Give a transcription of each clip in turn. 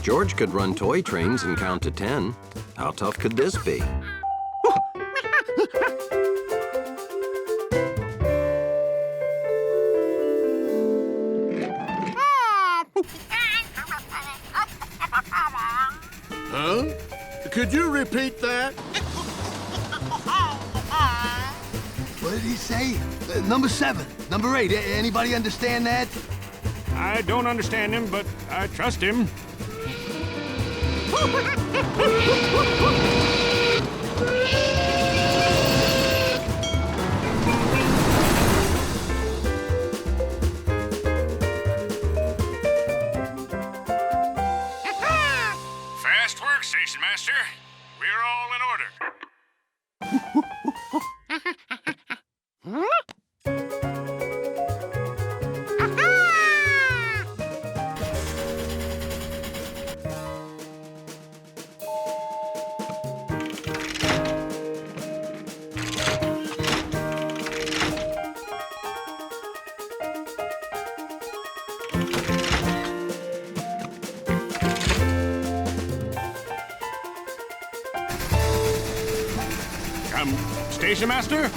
George could run toy trains and count to 10. How tough could this be? Huh? Could you repeat that? What did he say? Number 7, number 8. Anybody understand that? I don't understand him, but I trust him. Fast work, Station Master. We're all in order. Station Master?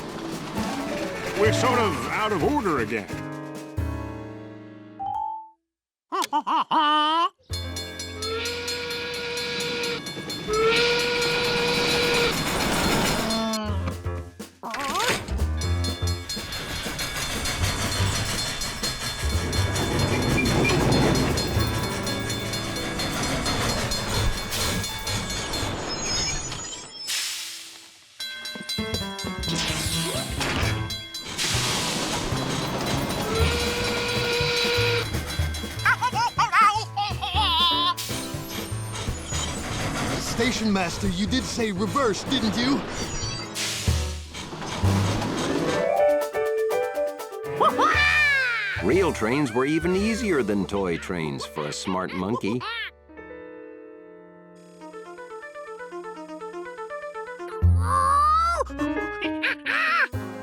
We're sort of out of order again. Station Master, you did say reverse, didn't you? Real trains were even easier than toy trains for a smart monkey.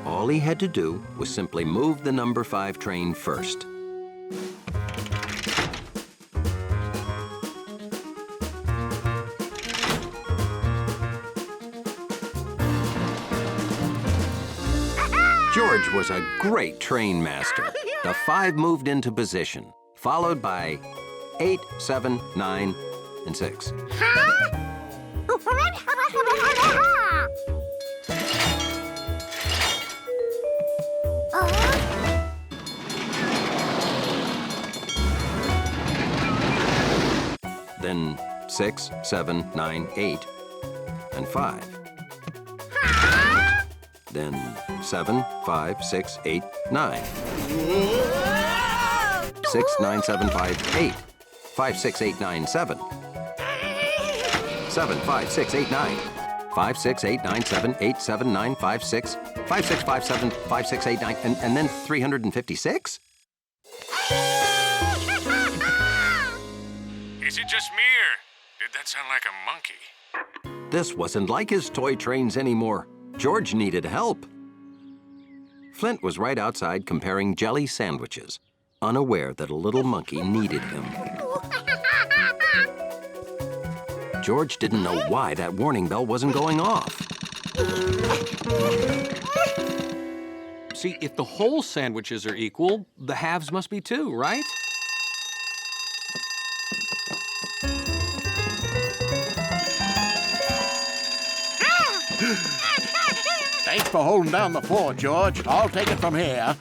All he had to do was simply move the number 5 train first. George was a great train master. The 5 moved into position, followed by 8, 7, 9, and 6. Then 6, 7, 9, 8, and 5. Then 7, 5, 6, 8, 9. 6, 9, 7, 5, 8. 5, 6, 8, 9, 7. 7, 5, 6, 8, 9. 5, 6, 8, 9, 7, 8, 7, 9, 5, 6. 5, 6, 5, 7, 5, 6, 8, 9, and then 356? Is it just me, or did that sound like a monkey? This wasn't like his toy trains anymore. George needed help. Flint was right outside comparing jelly sandwiches, unaware that a little monkey needed him. George didn't know why that warning bell wasn't going off. See, if the whole sandwiches are equal, the halves must be too, right? Thanks for holding down the fort, George. I'll take it from here.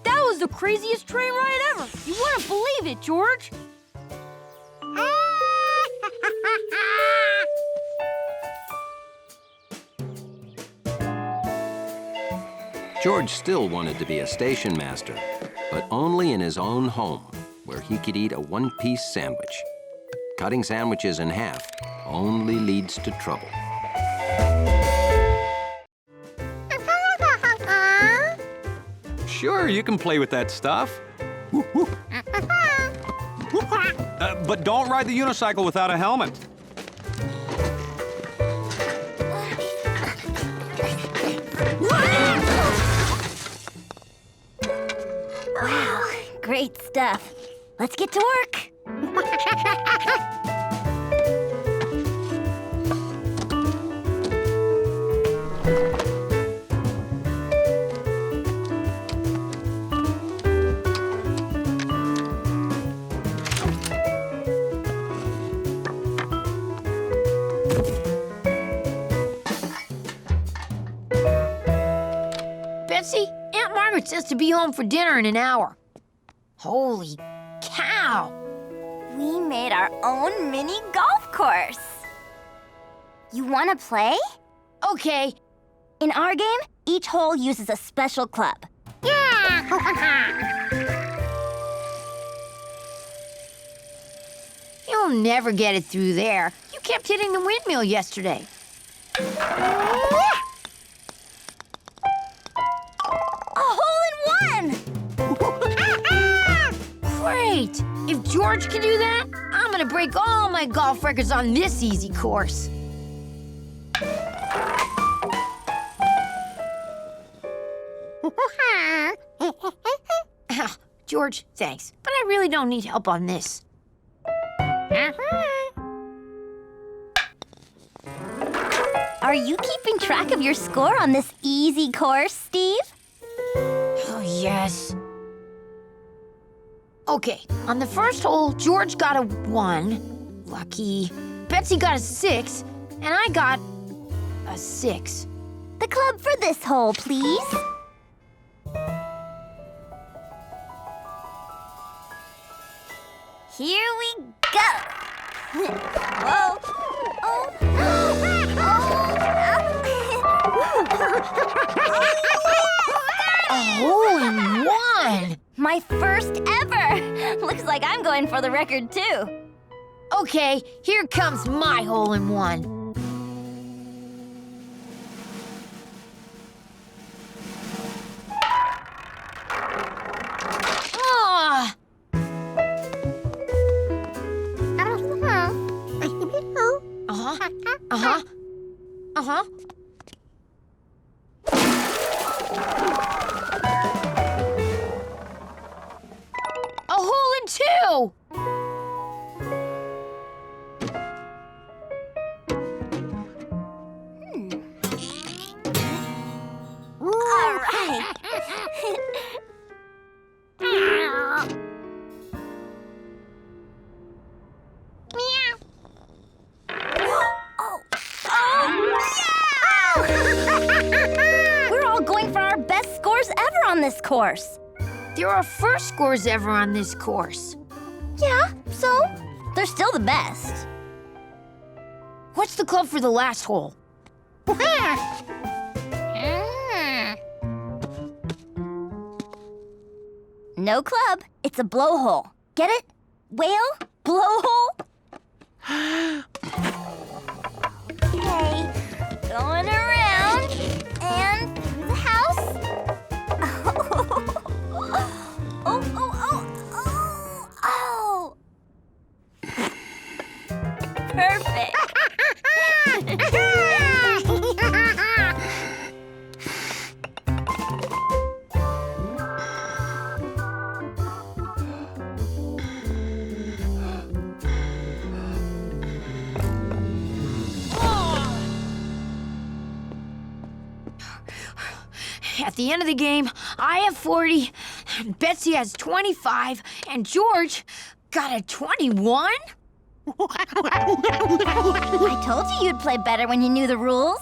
That was the craziest train ride ever. You wouldn't believe it, George. George still wanted to be a station master, but only in his own home, where he could eat a one-piece sandwich. Cutting sandwiches in half only leads to trouble. Sure, you can play with that stuff. But don't ride the unicycle without a helmet. Wow, great stuff. Let's get to work. Betsy, Aunt Margaret says to be home for dinner in an hour. Holy cow! We made our own mini golf course. You want to play? Okay. In our game, each hole uses a special club. You'll never get it through there. You kept hitting the windmill yesterday. A hole in one! Great! If George can do that, I'm gonna break all my golf records on this easy course. George, thanks, but I really don't need help on this. Are you keeping track of your score on this easy course, Steve? Oh, yes. Okay, on the first hole, George got a 1. Lucky. Betsy got a 6, and I got a 6. The club for this hole, please. Here we go. Whoa. Oh. A hole in one! My first ever. Looks like I'm going for the record, too. Okay, here comes my hole in one. Ah! Uh-huh. Uh-huh. Uh-huh. A hole in two! All right. We're all going for our best scores ever on this course. There are first scores ever on this course. Yeah, so they're still the best. What's the club for the last hole? No club. It's a blowhole. Get it? Whale? Blowhole? Okay. Going around and through the house. Oh, oh, oh, oh, oh. Perfect. At the end of the game, I have 40, Betsy has 25, and George got a 21? I told you you'd play better when you knew the rules.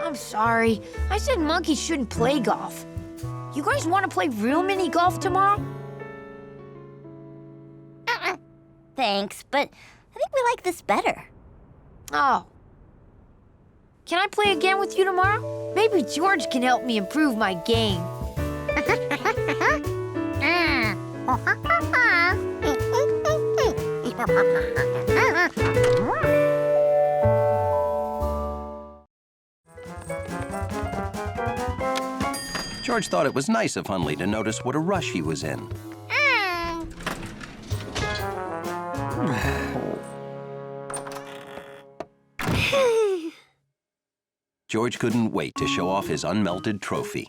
I'm sorry. I said monkeys shouldn't play golf. You guys want to play real mini golf tomorrow? Thanks, but I think we like this better. Oh. Can I play again with you tomorrow? Maybe George can help me improve my game. George thought it was nice of Hunley to notice what a rush he was in. George couldn't wait to show off his unmelted trophy.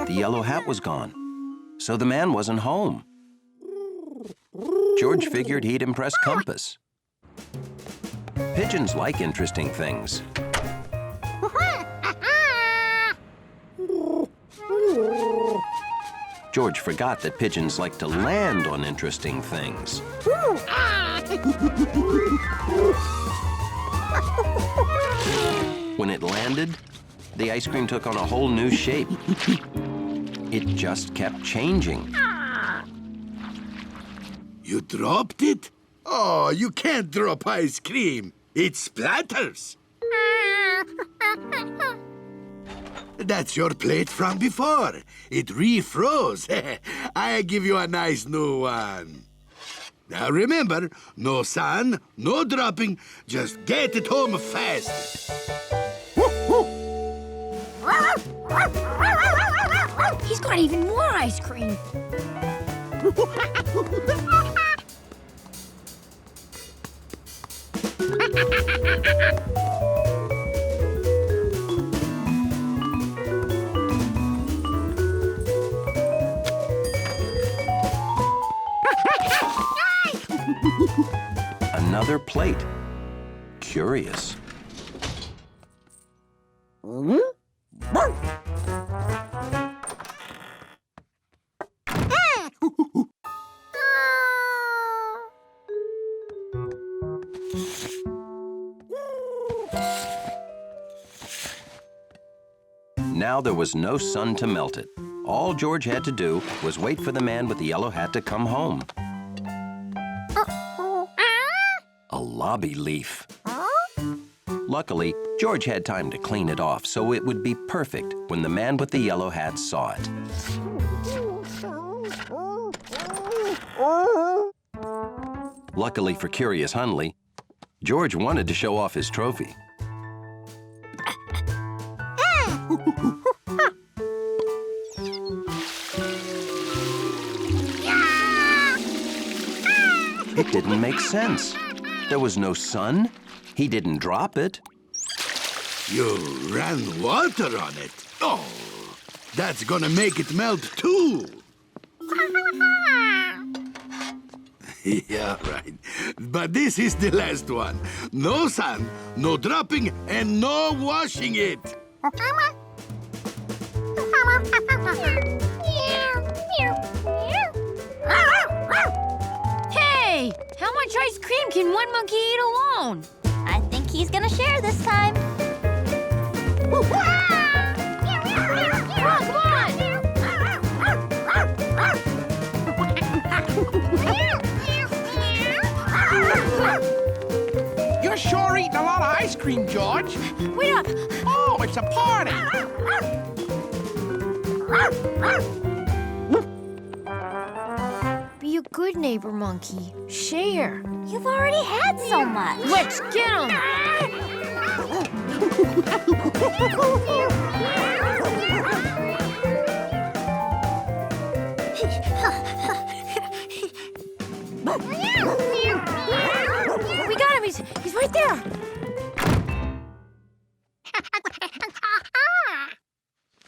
The yellow hat was gone, so the man wasn't home. George figured he'd impress Compass. Pigeons like interesting things. George forgot that pigeons like to land on interesting things. When it landed, the ice cream took on a whole new shape. It just kept changing. You dropped it? Oh, you can't drop ice cream. It splatters. That's your plate from before. It refroze. I give you a nice new one. Now remember, no sun, no dropping. Just get it home fast. He's got even more ice cream. Another plate. Curious. Now there was no sun to melt it. All George had to do was wait for the man with the yellow hat to come home. A lobby leaf. Luckily, George had time to clean it off, so it would be perfect when the man with the yellow hat saw it. Luckily for curious Hunley, George wanted to show off his trophy. It didn't make sense. There was no sun. He didn't drop it. You ran water on it. Oh, that's gonna make it melt too. Yeah, right. But this is the last one. No sun, no dropping, and no washing it. Hey, how much ice cream can one monkey eat alone? I think he's gonna share this time. Come on! You're sure eating a lot of ice cream, George. Wait up! Oh, it's a party. Be a good neighbor, monkey. Share. You've already had so much. Let's get him! We got him! He's right there!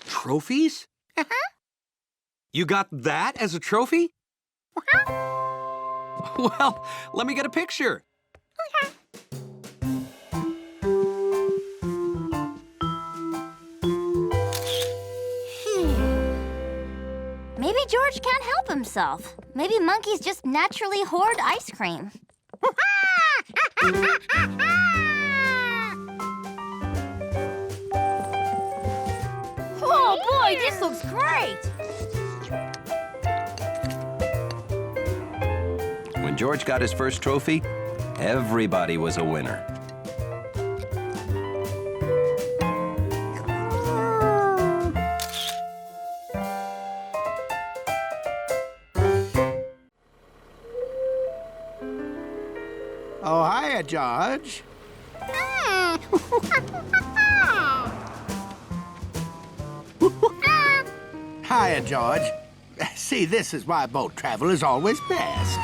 Trophies? You got that as a trophy? Well, let me get a picture. Maybe George can't help himself. Maybe monkeys just naturally hoard ice cream. Oh boy, this looks great! When George got his first trophy, everybody was a winner. Oh, hiya, George. there, George. See, this is why boat travel is always best.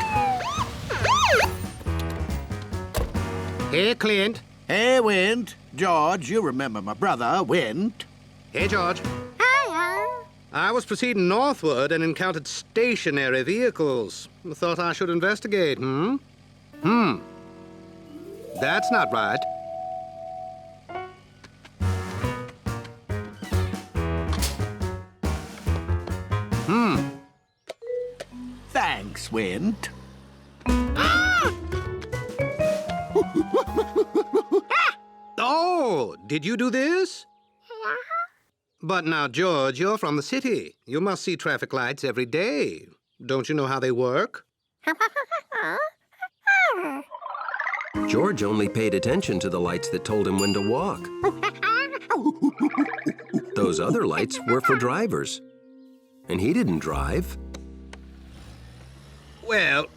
Hey, Clint. Hey, Wint. George, you remember my brother, Wint. Hey, George. I was proceeding northward and encountered stationary vehicles. Thought I should investigate, That's not right. Thanks, Wint. Oh, did you do this? But now, George, you're from the city. You must see traffic lights every day. Don't you know how they work? George only paid attention to the lights that told him when to walk. Those other lights were for drivers. And he didn't drive. Well,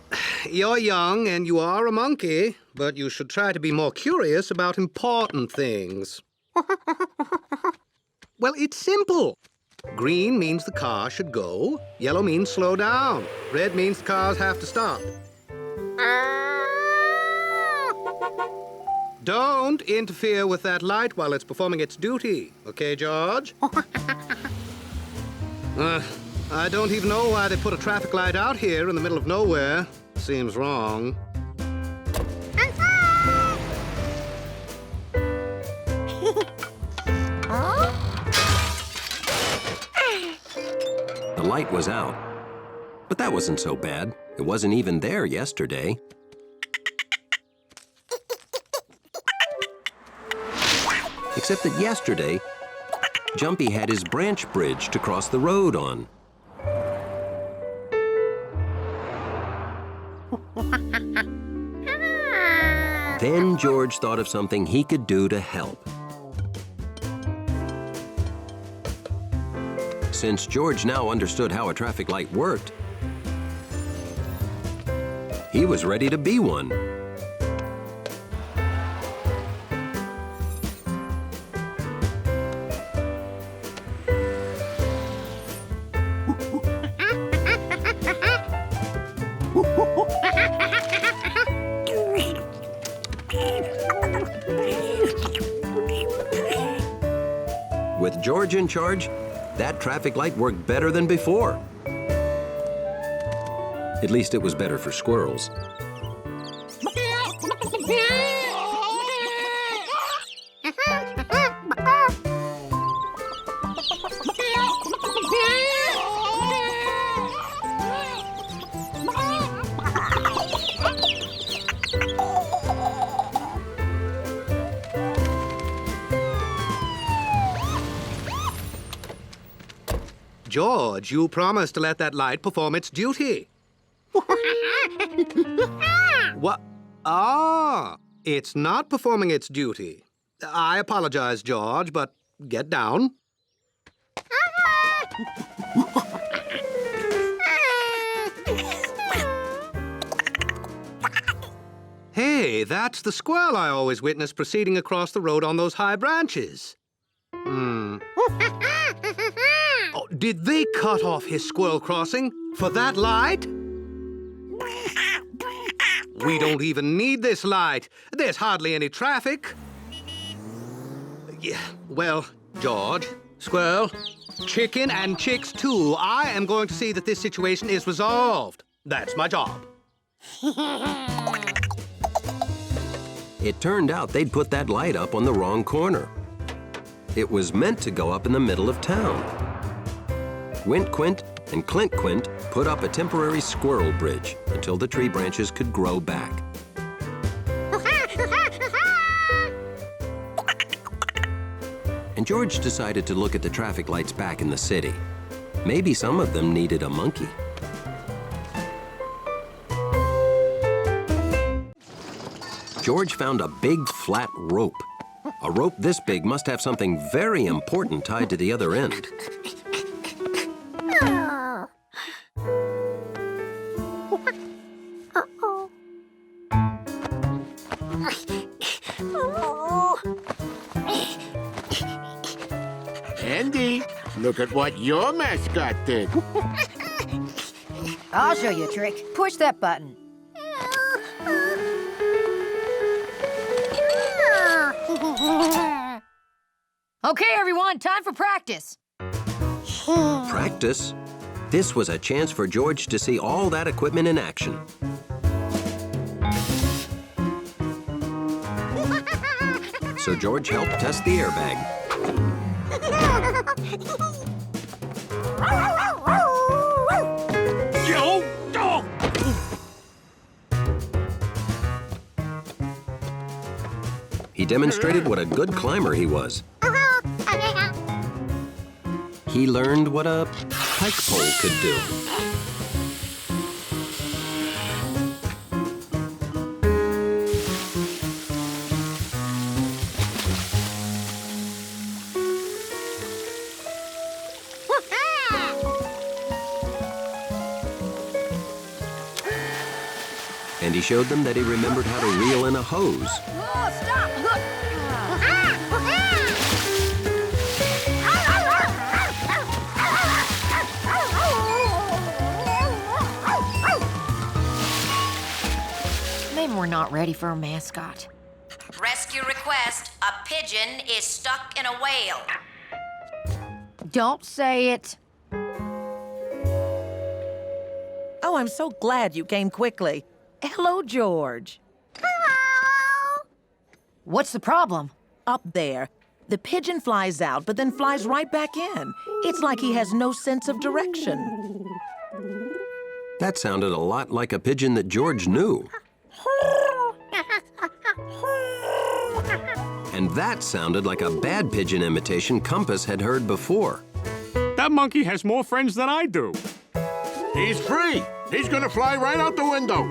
you're young and you are a monkey, but you should try to be more curious about important things. Well, it's simple. Green means the car should go. Yellow means slow down. Red means the cars have to stop. Don't interfere with that light while it's performing its duty. Okay, George? I don't even know why they put a traffic light out here in the middle of nowhere. Seems wrong. The light was out. But that wasn't so bad. It wasn't even there yesterday. Except that yesterday, Jumpy had his branch bridge to cross the road on. Then George thought of something he could do to help. Since George now understood how a traffic light worked, he was ready to be one. With George in charge, that traffic light worked better than before. At least it was better for squirrels. George, you promised to let that light perform its duty. What? Ah, it's not performing its duty. I apologize, George, but get down. Hey, that's the squirrel I always witness proceeding across the road on those high branches. Oh, did they cut off his squirrel crossing for that light? We don't even need this light. There's hardly any traffic. Yeah, well, George, squirrel, chicken, and chicks too. I am going to see that this situation is resolved. That's my job. It turned out they'd put that light up on the wrong corner. It was meant to go up in the middle of town. Wint Quint and Clint Quint put up a temporary squirrel bridge until the tree branches could grow back. And George decided to look at the traffic lights back in the city. Maybe some of them needed a monkey. George found a big flat rope. A rope this big must have something very important tied to the other end. Andy, Look at what your mascot did. I'll show you a trick. Push that button. Okay, everyone, time for practice. Practice? This was a chance for George to see all that equipment in action. So George helped test the airbag. He demonstrated what a good climber he was. He learned what a pike pole could do. And he showed them that he remembered how to reel in a hose. Oh, stop! Maybe we're not ready for a mascot. Rescue request. A pigeon is stuck in a whale. Don't say it. Oh, I'm so glad you came quickly. Hello, George. What's the problem? Up there. The pigeon flies out, but then flies right back in. It's like he has no sense of direction. That sounded a lot like a pigeon that George knew. And that sounded like a bad pigeon imitation Compass had heard before. That monkey has more friends than I do. He's free. He's gonna fly right out the window.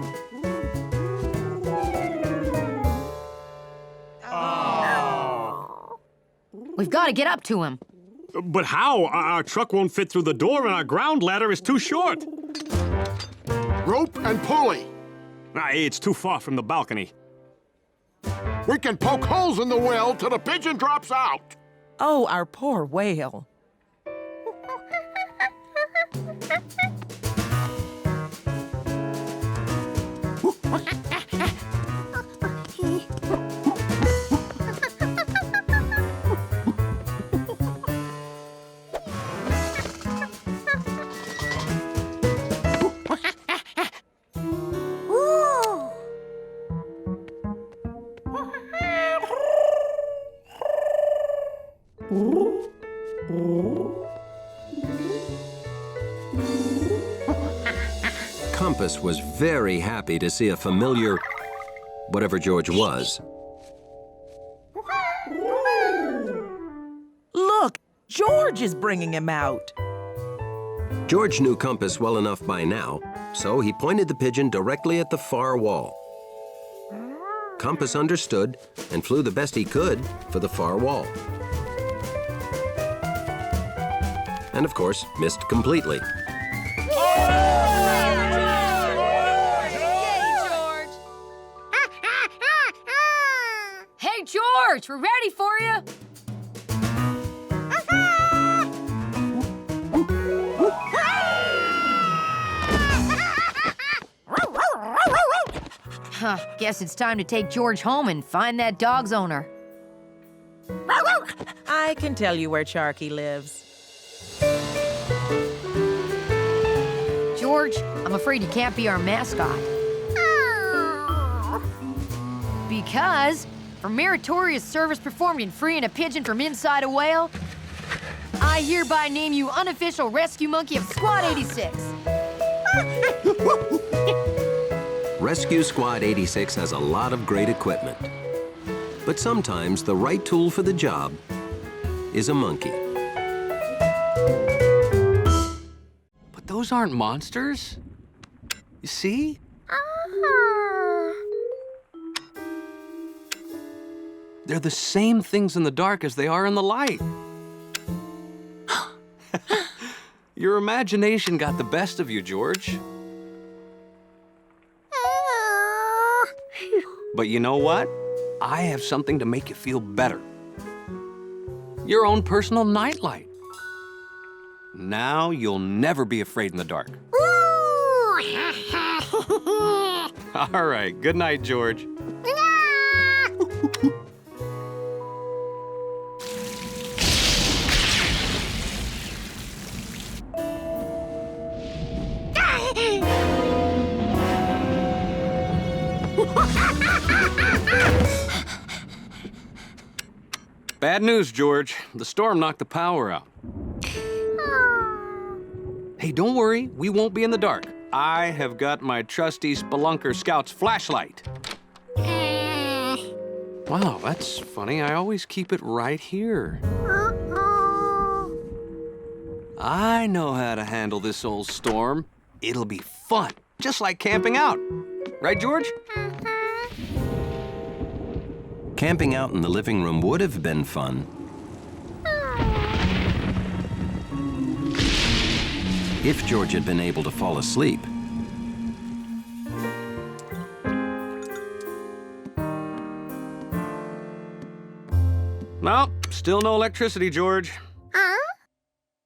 We've got to get up to him. But how? Our truck won't fit through the door and our ground ladder is too short. Rope and pulley. It's too far from the balcony. We can poke holes in the well till the pigeon drops out. Oh, our poor whale. Compass was very happy to see a familiar, whatever George was. Look, George is bringing him out. George knew Compass well enough by now, so he pointed the pigeon directly at the far wall. Compass understood and flew the best he could for the far wall. And of course, missed completely. Hey, George, we're ready for you. Guess it's time to take George home and find that dog's owner. I can tell you where Chucky lives. George, I'm afraid you can't be our mascot. Because for meritorious service performed in freeing a pigeon from inside a whale, I hereby name you unofficial rescue monkey of Squad 86. Rescue Squad 86 has a lot of great equipment. But sometimes the right tool for the job is a monkey. But those aren't monsters. You see? They're the same things in the dark as they are in the light. Your imagination got the best of you, George. But you know what? I have something to make you feel better. Your own personal nightlight. Now you'll never be afraid in the dark. All right, good night, George. Bad news, George. The storm knocked the power out. Hey, don't worry. We won't be in the dark. I have got my trusty Spelunker Scout's flashlight. Wow, that's funny. I always keep it right here. I know how to handle this old storm. It'll be fun, just like camping out. Right, George? Camping out in the living room would have been fun. If George had been able to fall asleep. No, still no electricity, George.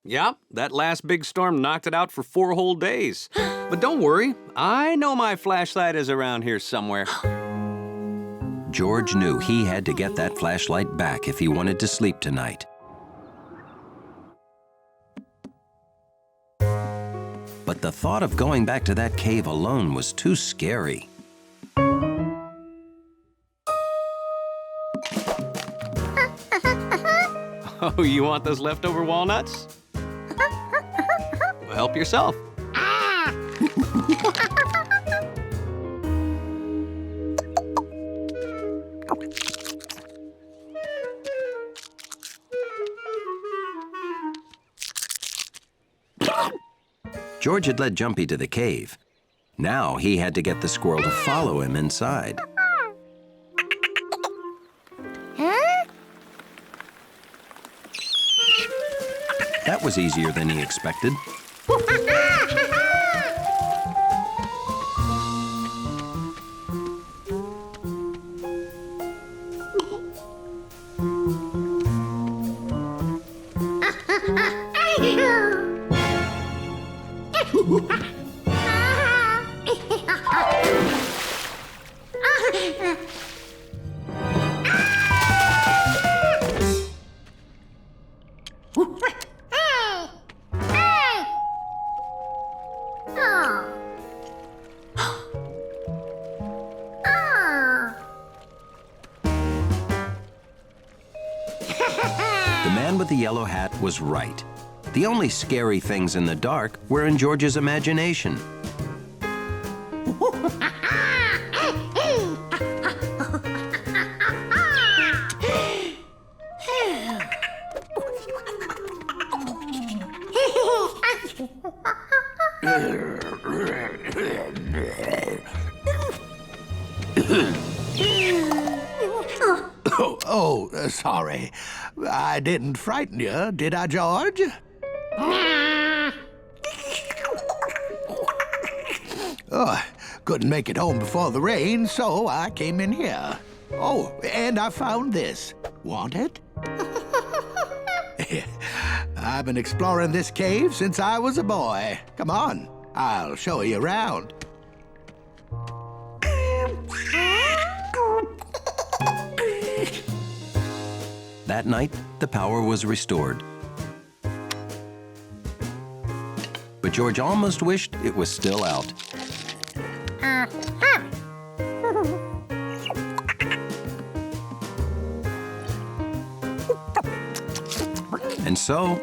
Yep, that last big storm knocked it out for 4 whole days. But don't worry, I know my flashlight is around here somewhere. George knew he had to get that flashlight back if he wanted to sleep tonight. But the thought of going back to that cave alone was too scary. Oh, you want those leftover walnuts? Well, help yourself. George had led Jumpy to the cave. Now he had to get the squirrel to follow him inside. That was easier than he expected. The man with the yellow hat was right. The only scary things in the dark were in George's imagination. Sorry. I didn't frighten you, did I, George? Oh, couldn't make it home before the rain, so I came in here. Oh, and I found this. Want it? I've been exploring this cave since I was a boy. Come on, I'll show you around. That night, the power was restored. But George almost wished it was still out. And so,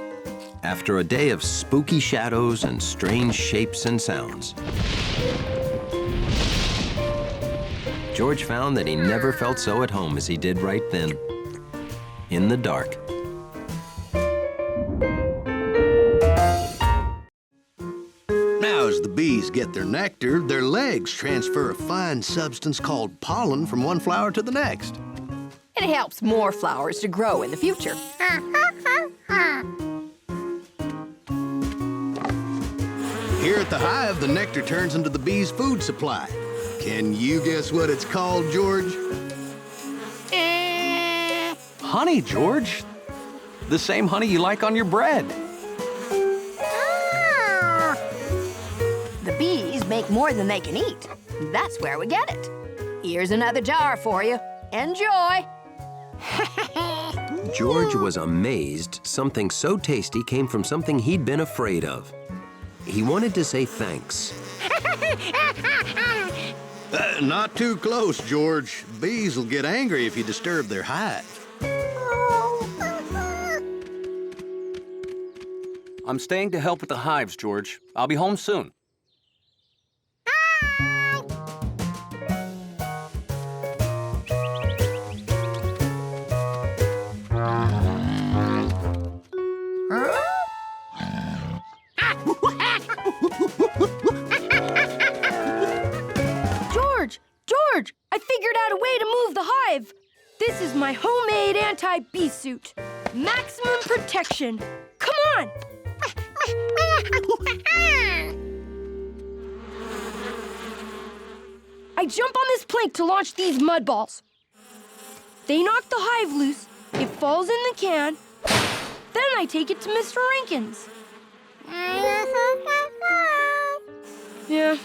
after a day of spooky shadows and strange shapes and sounds, George found that he never felt so at home as he did right then, in the dark. Now, as the bees get their nectar, their legs transfer a fine substance called pollen from one flower to the next. It helps more flowers to grow in the future. Here at the hive, the nectar turns into the bees' food supply. Can you guess what it's called, George? Honey, George. The same honey you like on your bread. more than they can eat. That's where we get it. Here's another jar for you. Enjoy. George was amazed something so tasty came from something he'd been afraid of. He wanted to say thanks. Not too close, George. Bees will get angry if you disturb their hive. I'm staying to help with the hives, George. I'll be home soon. George, I figured out a way to move the hive. This is my homemade anti-bee suit. Maximum protection. Come on. I jump on this plank to launch these mud balls. They knock the hive loose. It falls in the can. Then I take it to Mr. Rankin's. Yeah,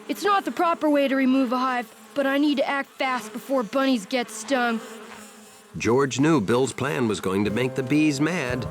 it's not the proper way to remove a hive, but I need to act fast before bunnies get stung. George knew Bill's plan was going to make the bees mad.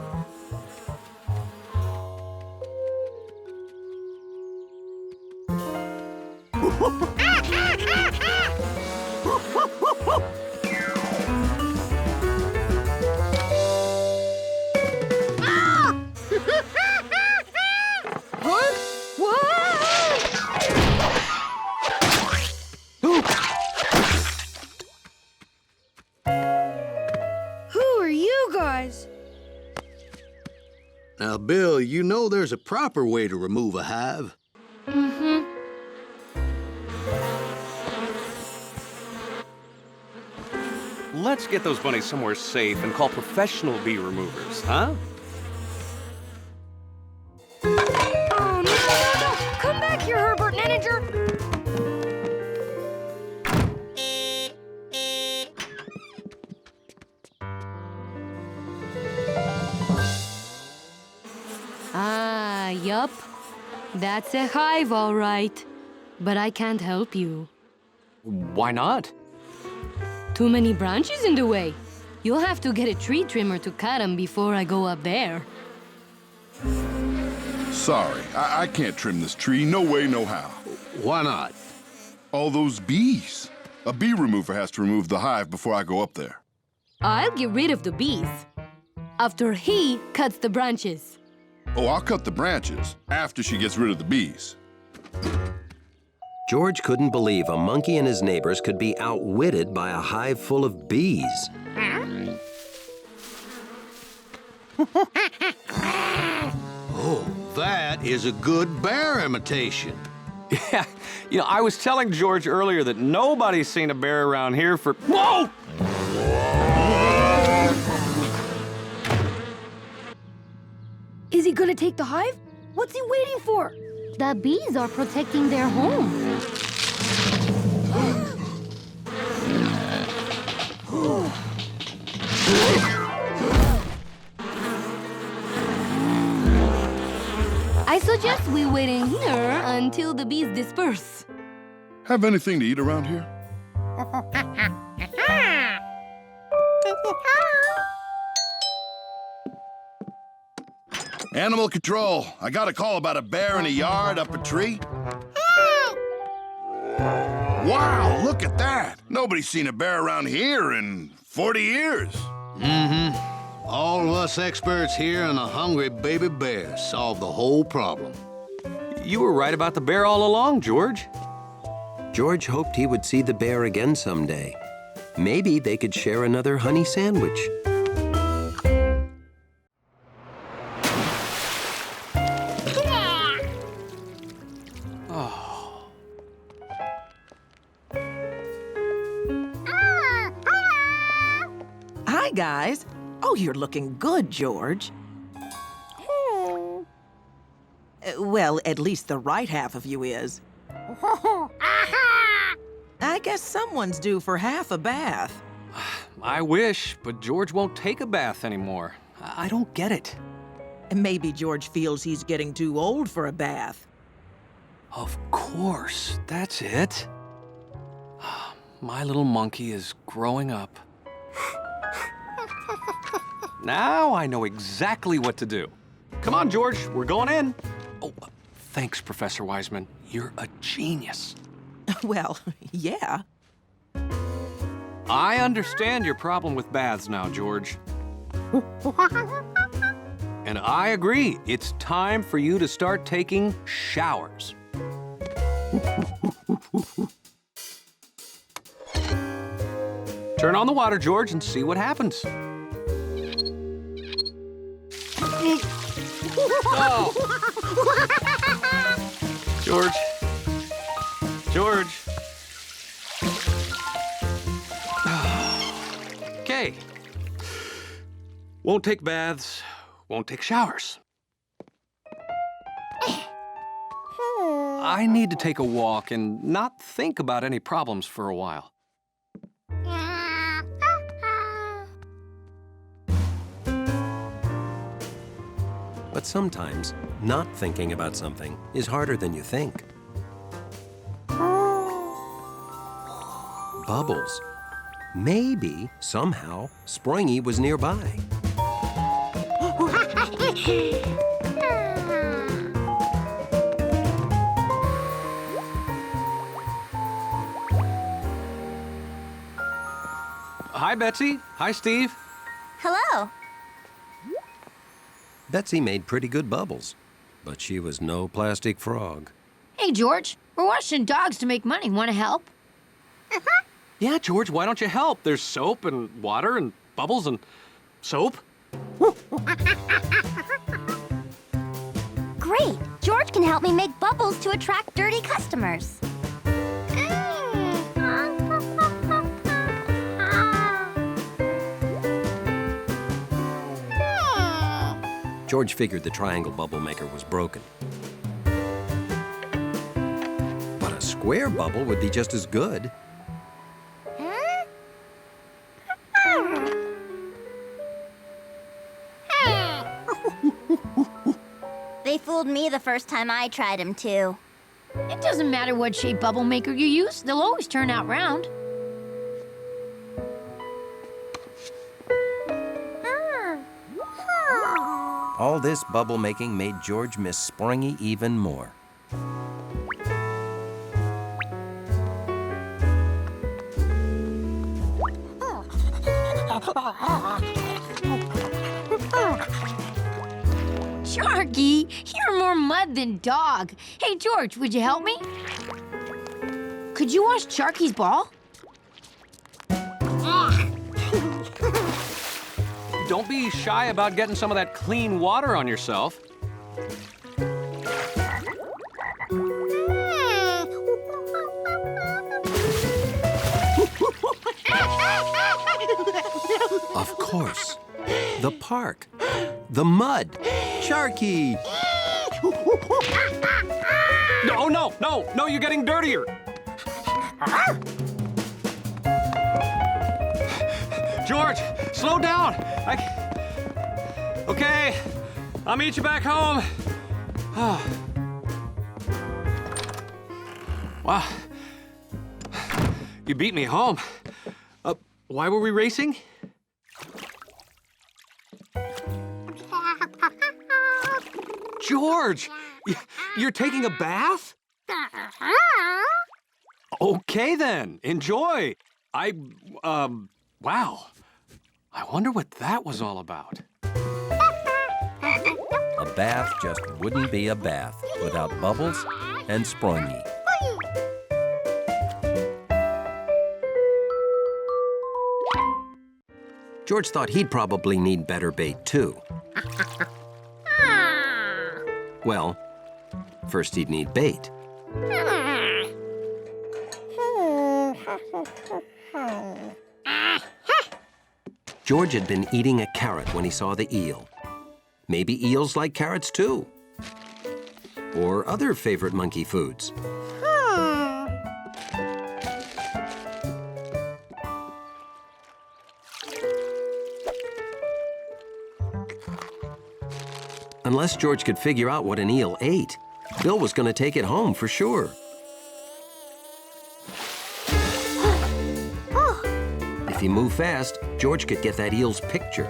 Now, Bill, you know there's a proper way to remove a hive. Mm-hmm. Let's get those bunnies somewhere safe and call professional bee removers, huh? Oh, no. Come back here, Herbert Nenninger. Yup. That's a hive, all right. But I can't help you. Why not? Too many branches in the way. You'll have to get a tree trimmer to cut them before I go up there. Sorry, I can't trim this tree. No way, no how. Why not? All those bees. A bee remover has to remove the hive before I go up there. I'll get rid of the bees after he cuts the branches. Oh, I'll cut the branches after she gets rid of the bees. George couldn't believe a monkey and his neighbors could be outwitted by a hive full of bees. Oh, that is a good bear imitation. Yeah, I was telling George earlier that nobody's seen a bear around here for... Whoa! Is he gonna take the hive? What's he waiting for? The bees are protecting their home. I suggest we wait in here until the bees disperse. Have anything to eat around here? Animal control. I got a call about a bear in a yard up a tree. Wow, look at that. Nobody's seen a bear around here in 40 years. Mm-hmm. All of us experts here and a hungry baby bear solved the whole problem. You were right about the bear all along, George. George hoped he would see the bear again someday. Maybe they could share another honey sandwich. Hi, guys. Oh, you're looking good, George. Well, at least the right half of you is. I guess someone's due for half a bath. I wish, but George won't take a bath anymore. I don't get it. Maybe George feels he's getting too old for a bath. Of course, that's it. My little monkey is growing up. Now I know exactly what to do. Come on, George, we're going in. Oh, thanks, Professor Wiseman. You're a genius. Well, yeah. I understand your problem with baths now, George. And I agree. It's time for you to start taking showers. Turn on the water, George, and see what happens. Oh. George. George. Okay. Won't take baths, won't take showers. I need to take a walk and not think about any problems for a while. But sometimes, not thinking about something is harder than you think. Bubbles. Maybe, somehow, Springy was nearby. Hi, Betsy. Hi, Steve. Hello. Betsy made pretty good bubbles, but she was no plastic frog. Hey, George, we're washing dogs to make money. Want to help? Yeah, George, why don't you help? There's soap and water and bubbles and soap. Great. George can help me make bubbles to attract dirty customers. George figured the triangle bubble maker was broken. But a square bubble would be just as good. They fooled me the first time I tried them, too. It doesn't matter what shape bubble maker you use. They'll always turn out round. All this bubble making made George miss Springy even more. Chucky, you're more mud than dog. Hey, George, would you help me? Could you wash Sharky's ball? Don't be shy about getting some of that clean water on yourself. Of course. The park. The mud. Sharky! Oh, no, you're getting dirtier. George, slow down. Okay, I'll meet you back home. Wow, you beat me home. Why were we racing? George, you're taking a bath? Okay then, enjoy. Wow. I wonder what that was all about. A bath just wouldn't be a bath without Bubbles and Springy. George thought he'd probably need better bait, too. Well, first he'd need bait. George had been eating a carrot when he saw the eel. Maybe eels like carrots, too. Or other favorite monkey foods. Unless George could figure out what an eel ate, Bill was going to take it home for sure. If he moved fast, George could get that eel's picture.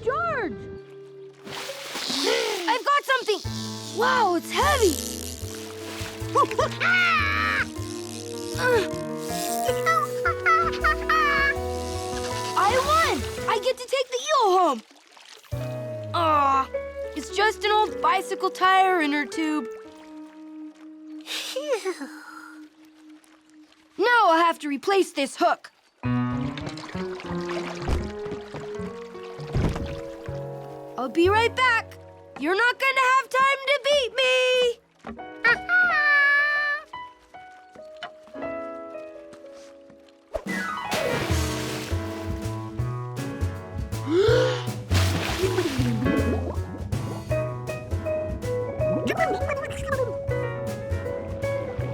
George! I've got something! Wow, it's heavy! I won! I get to take the eel home! Aw, it's just an old bicycle tire inner tube. Now I'll have to replace this hook. I'll be right back. You're not gonna have time to beat me!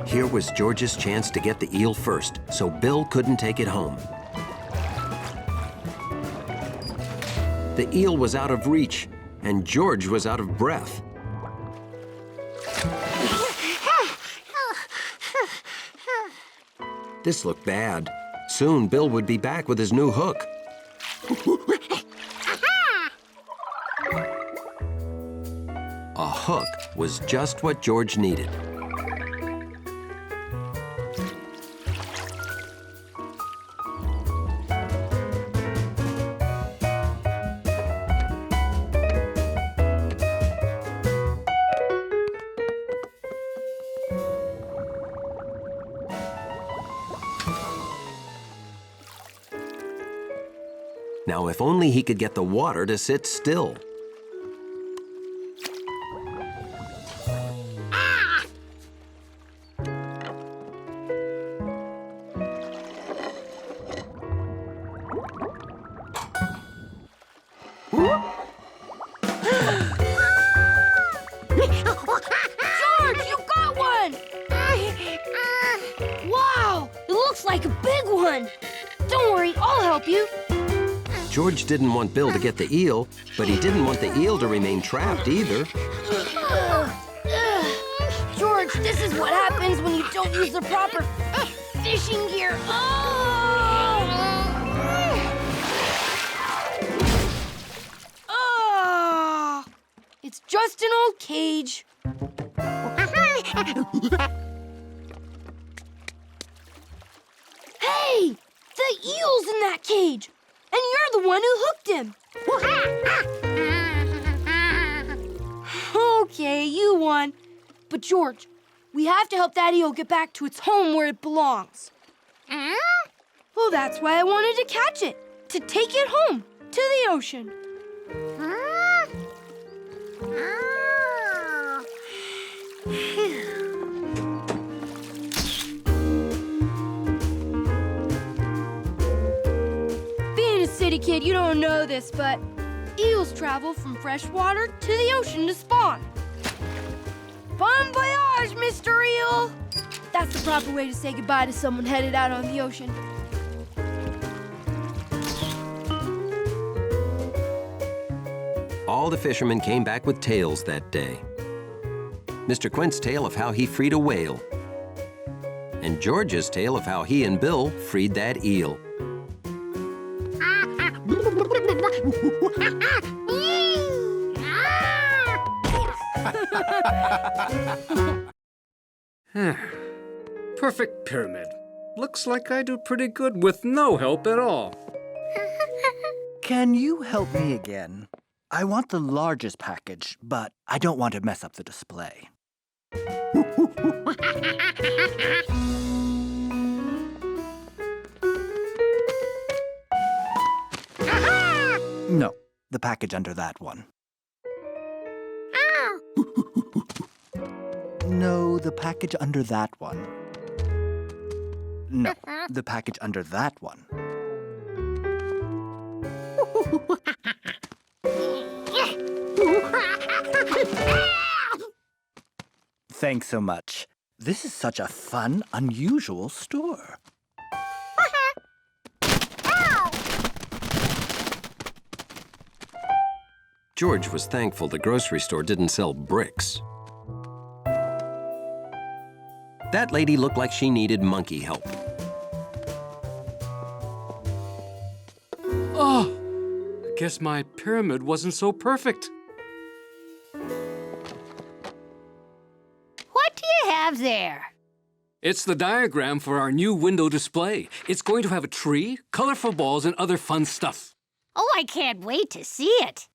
Here was George's chance to get the eel first, so Bill couldn't take it home. The eel was out of reach, and George was out of breath. This looked bad. Soon, Bill would be back with his new hook. A hook was just what George needed. Now, if only he could get the water to sit still. George, you got one! Wow, it looks like a big one. Don't worry, I'll help you. George didn't want Bill to get the eel, but he didn't want the eel to remain trapped either. George, this is what happens when you don't use the proper fishing gear. Oh! It's just an old cage. Hey! The eel's in that cage! And you're the one who hooked him. Okay, you won. But George, we have to help that eel get back to its home where it belongs. Well, that's why I wanted to catch it, to take it home, to the ocean. Being a city kid, you don't know this, but eels travel from fresh water to the ocean to spawn. Bon voyage, Mr. Eel! That's the proper way to say goodbye to someone headed out on the ocean. All the fishermen came back with tales that day. Mr. Quint's tale of how he freed a whale, and George's tale of how he and Bill freed that eel. Perfect pyramid. Looks like I do pretty good with no help at all. Can you help me again? I want the largest package, but I don't want to mess up the display. No, the package under that one. No, the package under that one. No, the package under that one. Thanks so much. This is such a fun, unusual store. George was thankful the grocery store didn't sell bricks. That lady looked like she needed monkey help. Oh, I guess my pyramid wasn't so perfect. What do you have there? It's the diagram for our new window display. It's going to have a tree, colorful balls, and other fun stuff. Oh, I can't wait to see it.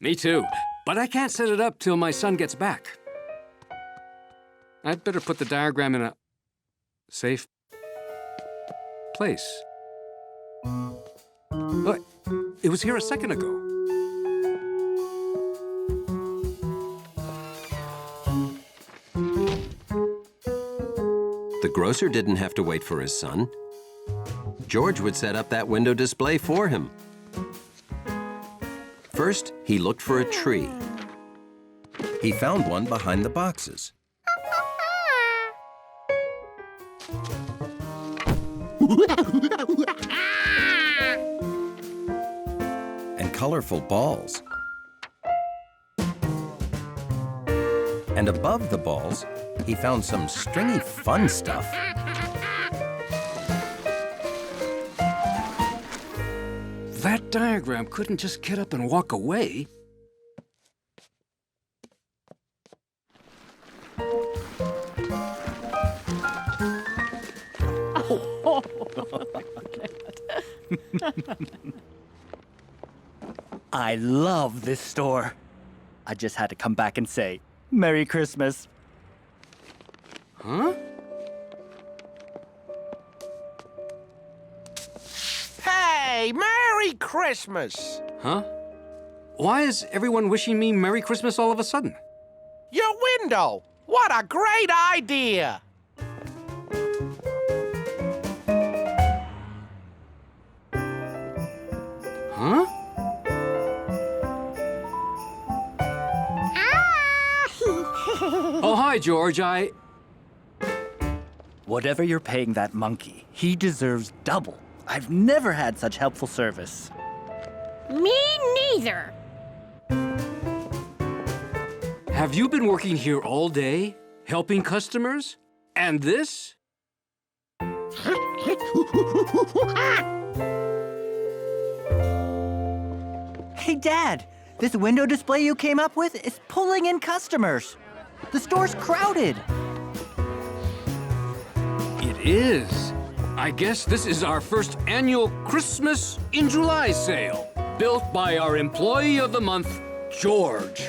Me too, but I can't set it up till my son gets back. I'd better put the diagram in a safe place. Oh, it was here a second ago. The grocer didn't have to wait for his son. George would set up that window display for him. First, he looked for a tree. He found one behind the boxes. And colorful balls. And above the balls, he found some stringy fun stuff. That diagram couldn't just get up and walk away. I love this store. I just had to come back and say, Merry Christmas. Huh? Hey, Merry Christmas! Huh? Why is everyone wishing me Merry Christmas all of a sudden? Your window! What a great idea! Huh? Oh, hi, George. Whatever you're paying that monkey, he deserves double. I've never had such helpful service. Me neither. Have you been working here all day, helping customers? And this? Hey, Dad, this window display you came up with is pulling in customers. The store's crowded. It is. I guess this is our first annual Christmas in July sale, built by our Employee of the Month, George.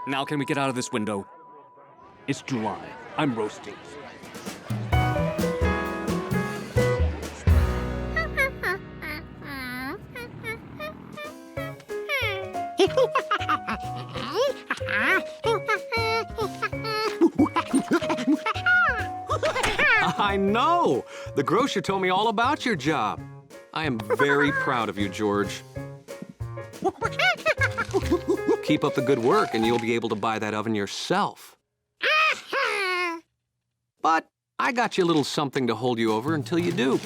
Now can we get out of this window? It's July. I'm roasting. I know! The grocer told me all about your job. I am very proud of you, George. Keep up the good work and you'll be able to buy that oven yourself. But I got you a little something to hold you over until you do.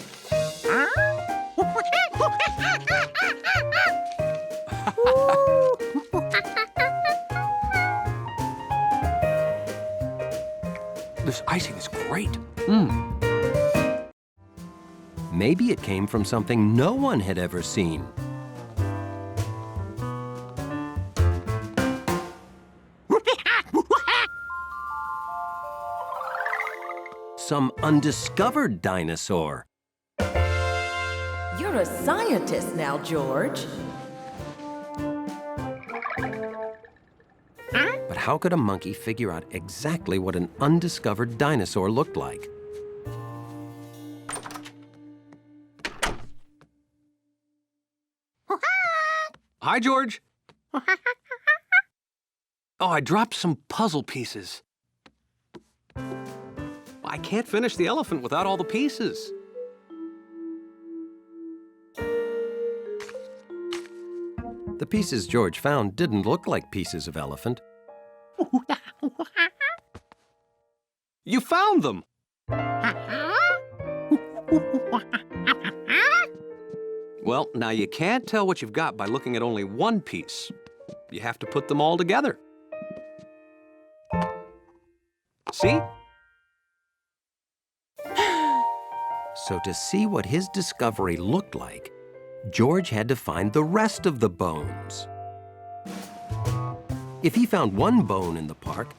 This icing is great. Maybe it came from something no one had ever seen. Some undiscovered dinosaur. You're a scientist now, George. But how could a monkey figure out exactly what an undiscovered dinosaur looked like? Hi, George. Oh, I dropped some puzzle pieces. I can't finish the elephant without all the pieces. The pieces George found didn't look like pieces of elephant. You found them! Well, now you can't tell what you've got by looking at only one piece. You have to put them all together. See? So to see what his discovery looked like, George had to find the rest of the bones. If he found one bone in the park,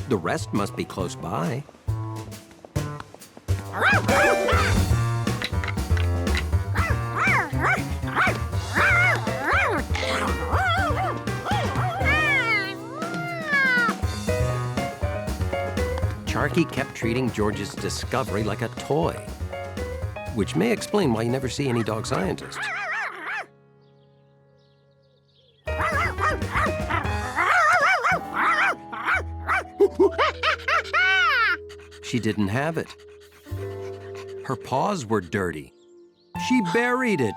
the rest must be close by. Chucky kept treating George's discovery like a toy, which may explain why you never see any dog scientists. She didn't have it. Her paws were dirty. She buried it.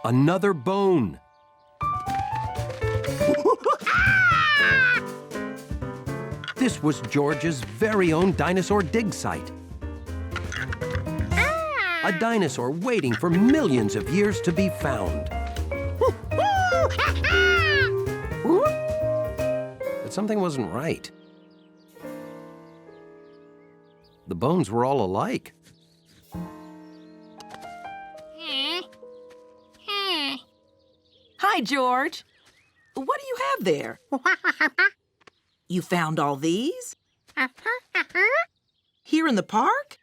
Another bone. This was George's very own dinosaur dig site. A dinosaur waiting for millions of years to be found. But something wasn't right. The bones were all alike. Hi, George. What do you have there? You found all these? Here in the park?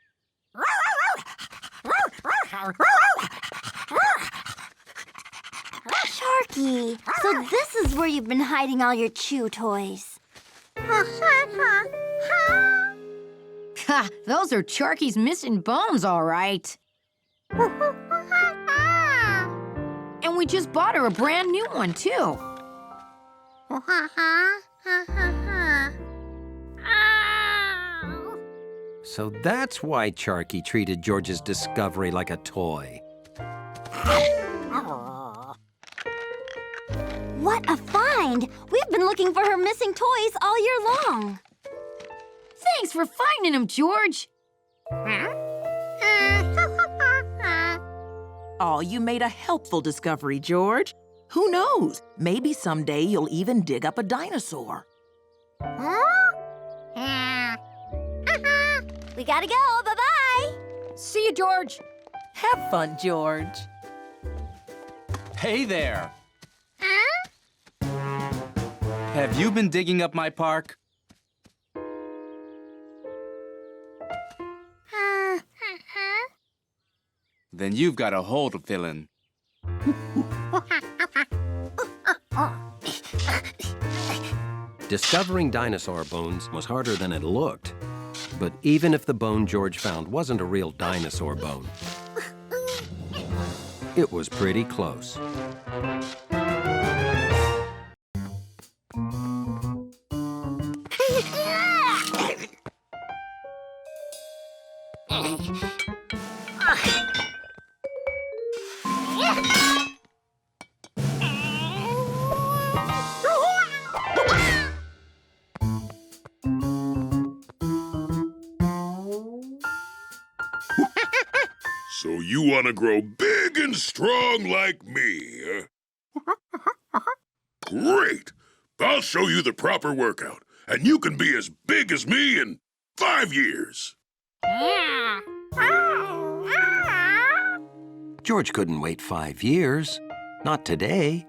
Sharky, so this is where you've been hiding all your chew toys. Ha! Those are Sharky's missing bones, all right. And we just bought her a brand new one, too. So that's why Chucky treated George's discovery like a toy. What a find! We've been looking for her missing toys all year long. Thanks for finding them, George. Oh, you made a helpful discovery, George. Who knows? Maybe someday you'll even dig up a dinosaur. We gotta go. Bye-bye. See you, George. Have fun, George. Hey there. Have you been digging up my park? Then you've got a hole to fill in. Discovering dinosaur bones was harder than it looked. But even if the bone George found wasn't a real dinosaur bone, it was pretty close. So you want to grow big and strong like me, huh? Great! I'll show you the proper workout, and you can be as big as me in 5 years. George couldn't wait 5 years. Not today.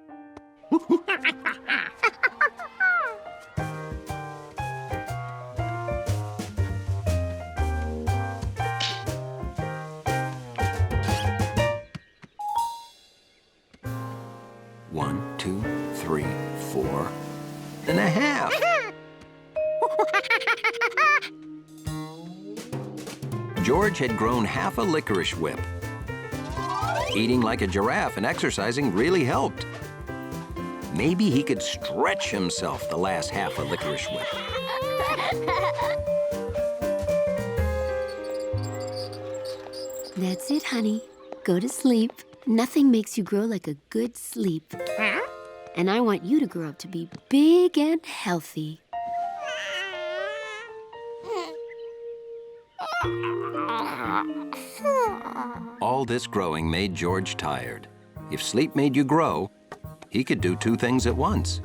One, two, three, 4.5. George had grown half a licorice whip. Eating like a giraffe and exercising really helped. Maybe he could stretch himself the last half a licorice whip. That's it, honey. Go to sleep. Nothing makes you grow like a good sleep. And I want you to grow up to be big and healthy. All this growing made George tired. If sleep made you grow, he could do 2 things at once.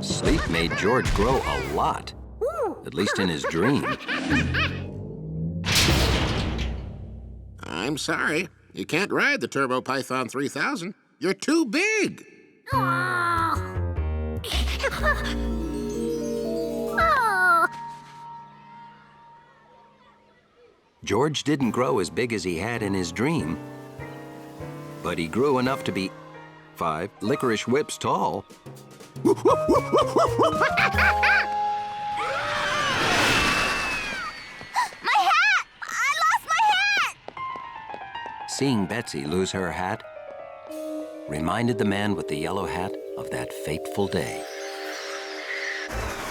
Sleep made George grow a lot, at least in his dream. I'm sorry. You can't ride the Turbo Python 3000. You're too big. George didn't grow as big as he had in his dream, but he grew enough to be 5 licorice whips tall. My hat! I lost my hat! Seeing Betsy lose her hat reminded the man with the yellow hat of that fateful day.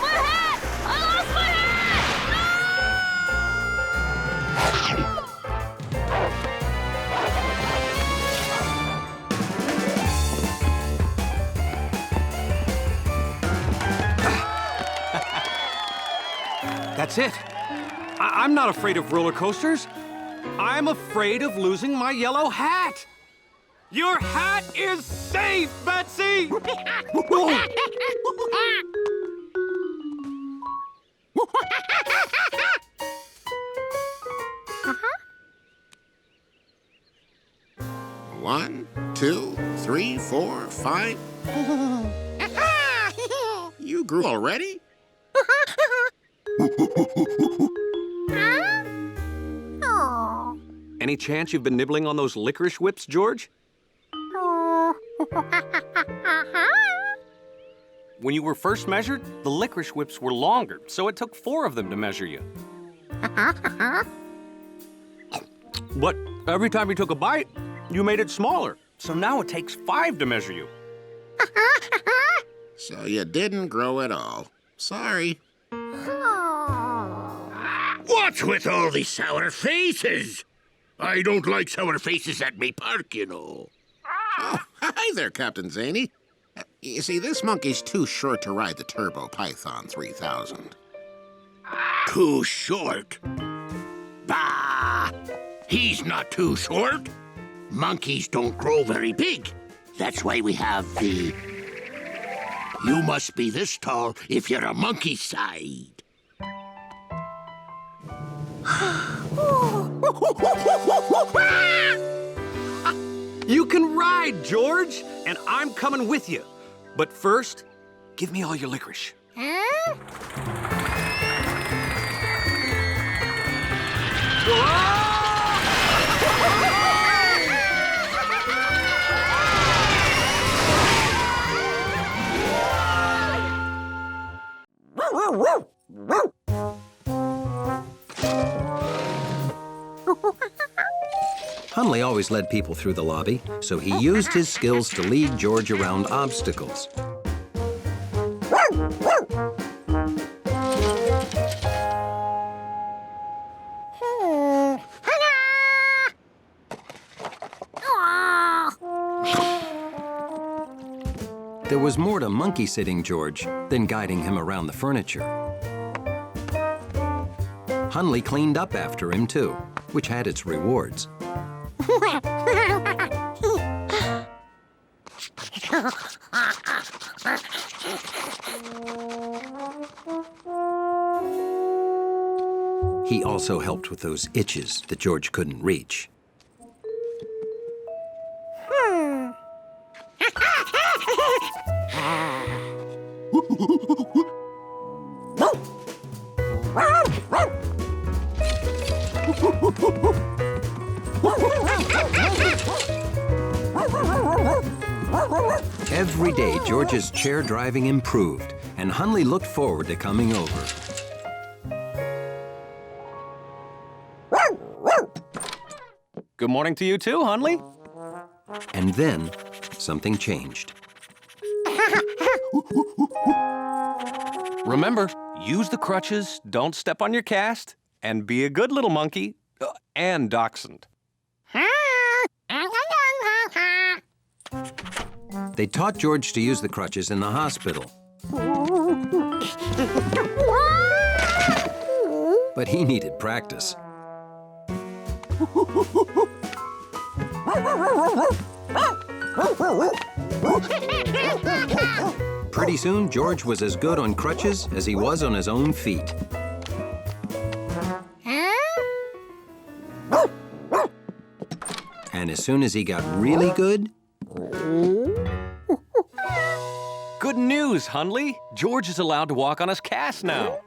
My hat! I lost my That's it. I'm not afraid of roller coasters. I'm afraid of losing my yellow hat. Your hat is safe, Betsy! One, 2, 3, 4, 5. You grew already? Any chance you've been nibbling on those licorice whips, George? When you were first measured, the licorice whips were longer, so it took 4 of them to measure you. But every time you took a bite, you made it smaller, so now it takes 5 to measure you. So you didn't grow at all. Sorry. What's with all these sour faces? I don't like sour faces at me park, you know. Oh, hi there, Captain Zany. You see, this monkey's too short to ride the Turbo Python 3000. Too short? Bah! He's not too short. Monkeys don't grow very big. That's why we have the... You must be this tall if you're a monkey side. You can ride, George, and I'm coming with you. But first, give me all your licorice. Hunley always led people through the lobby, so he used his skills to lead George around obstacles. There was more to monkey-sitting George than guiding him around the furniture. Hunley cleaned up after him, too, which had its rewards. He also helped with those itches that George couldn't reach. Every day, George's chair driving improved, and Hunley looked forward to coming over. Good morning to you too, Hunley. And then, something changed. Remember, use the crutches, don't step on your cast, and be a good little monkey and dachshund. They taught George to use the crutches in the hospital. But he needed practice. Pretty soon, George was as good on crutches as he was on his own feet. And as soon as he got really good... Good news, Hunley. George is allowed to walk on his cast now.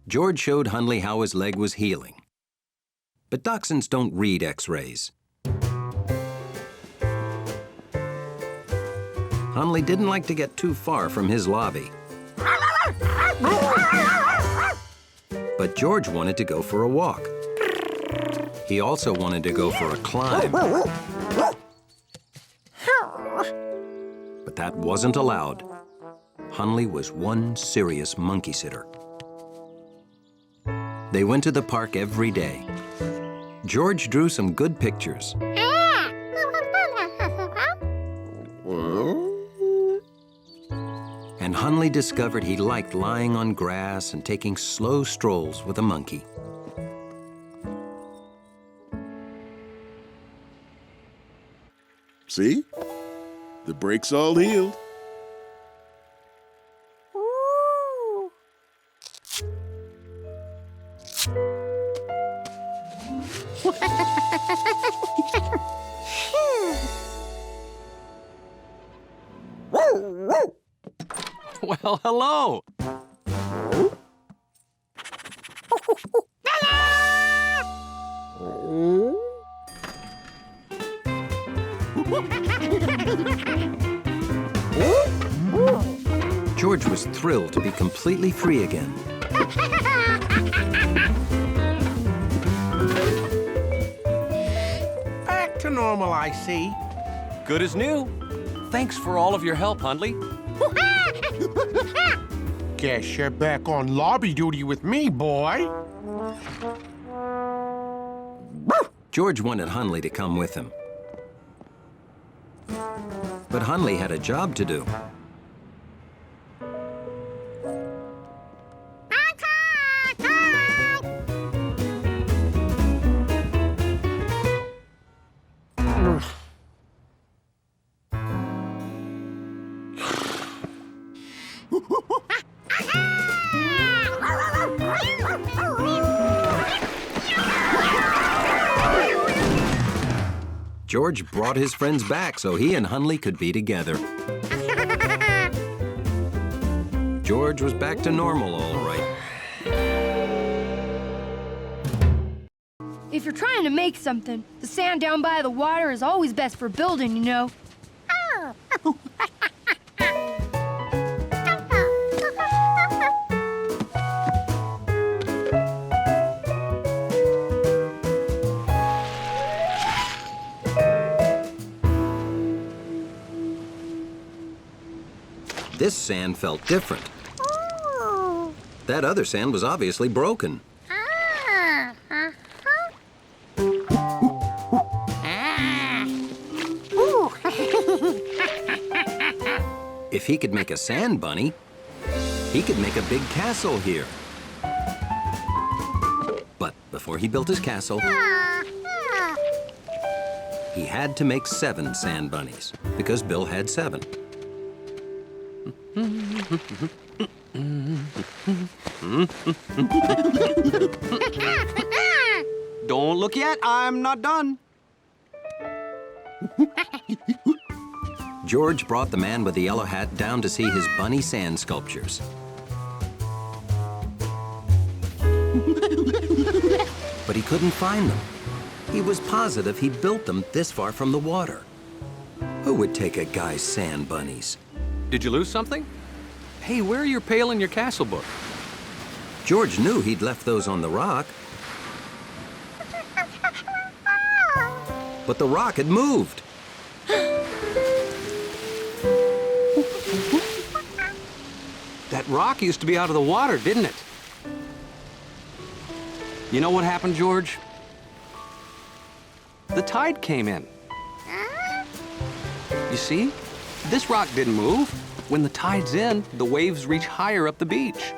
George showed Hunley how his leg was healing. But dachshunds don't read X-rays. Hunley didn't like to get too far from his lobby. But George wanted to go for a walk. He also wanted to go for a climb. But that wasn't allowed. Hunley was one serious monkey sitter. They went to the park every day. George drew some good pictures. And Hunley discovered he liked lying on grass and taking slow strolls with a monkey. See? The break's all healed. Well, hello. George was thrilled to be completely free again. Back to normal, I see. Good as new. Thanks for all of your help, Hunley. Guess you're back on lobby duty with me, boy. George wanted Hunley to come with him. But Hunley had a job to do. George brought his friends back so he and Hunley could be together. George was back to normal, all right. If you're trying to make something, the sand down by the water is always best for building, you know. This sand felt different. That other sand was obviously broken. If he could make a sand bunny, he could make a big castle here. But before he built his castle, he had to make 7 sand bunnies, because Bill had 7. Don't look yet, I'm not done. George brought the man with the yellow hat down to see his bunny sand sculptures. But he couldn't find them. He was positive he built them this far from the water. Who would take a guy's sand bunnies? Did you lose something? Hey, where are your pail and your castle book? George knew he'd left those on the rock. But the rock had moved. That rock used to be out of the water, didn't it? You know what happened, George? The tide came in. You see? This rock didn't move. When the tide's in, the waves reach higher up the beach.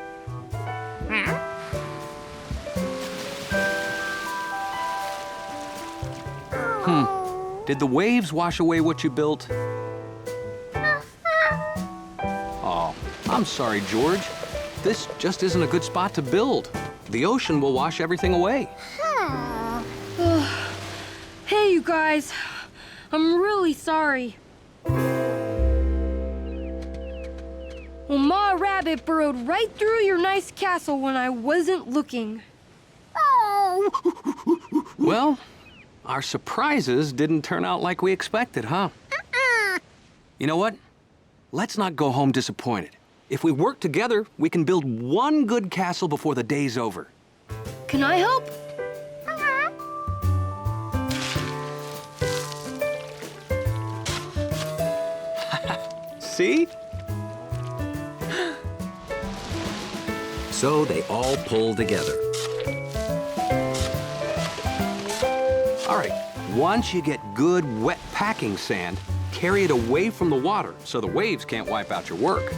Did the waves wash away what you built? Oh, I'm sorry, George. This just isn't a good spot to build. The ocean will wash everything away. Hey, you guys. I'm really sorry. Well, Ma Rabbit burrowed right through your nice castle when I wasn't looking. Well, our surprises didn't turn out like we expected, huh? You know what? Let's not go home disappointed. If we work together, we can build one good castle before the day's over. Can I help? See? So they all pulled together. All right, once you get good, wet packing sand, carry it away from the water so the waves can't wipe out your work.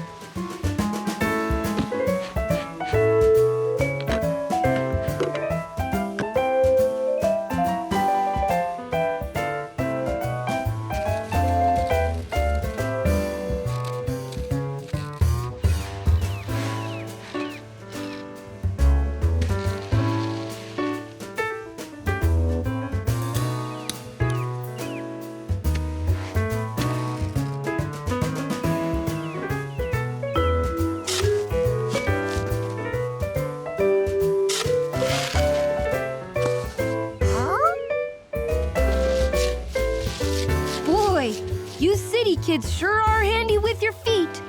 You city kids sure are handy with your feet.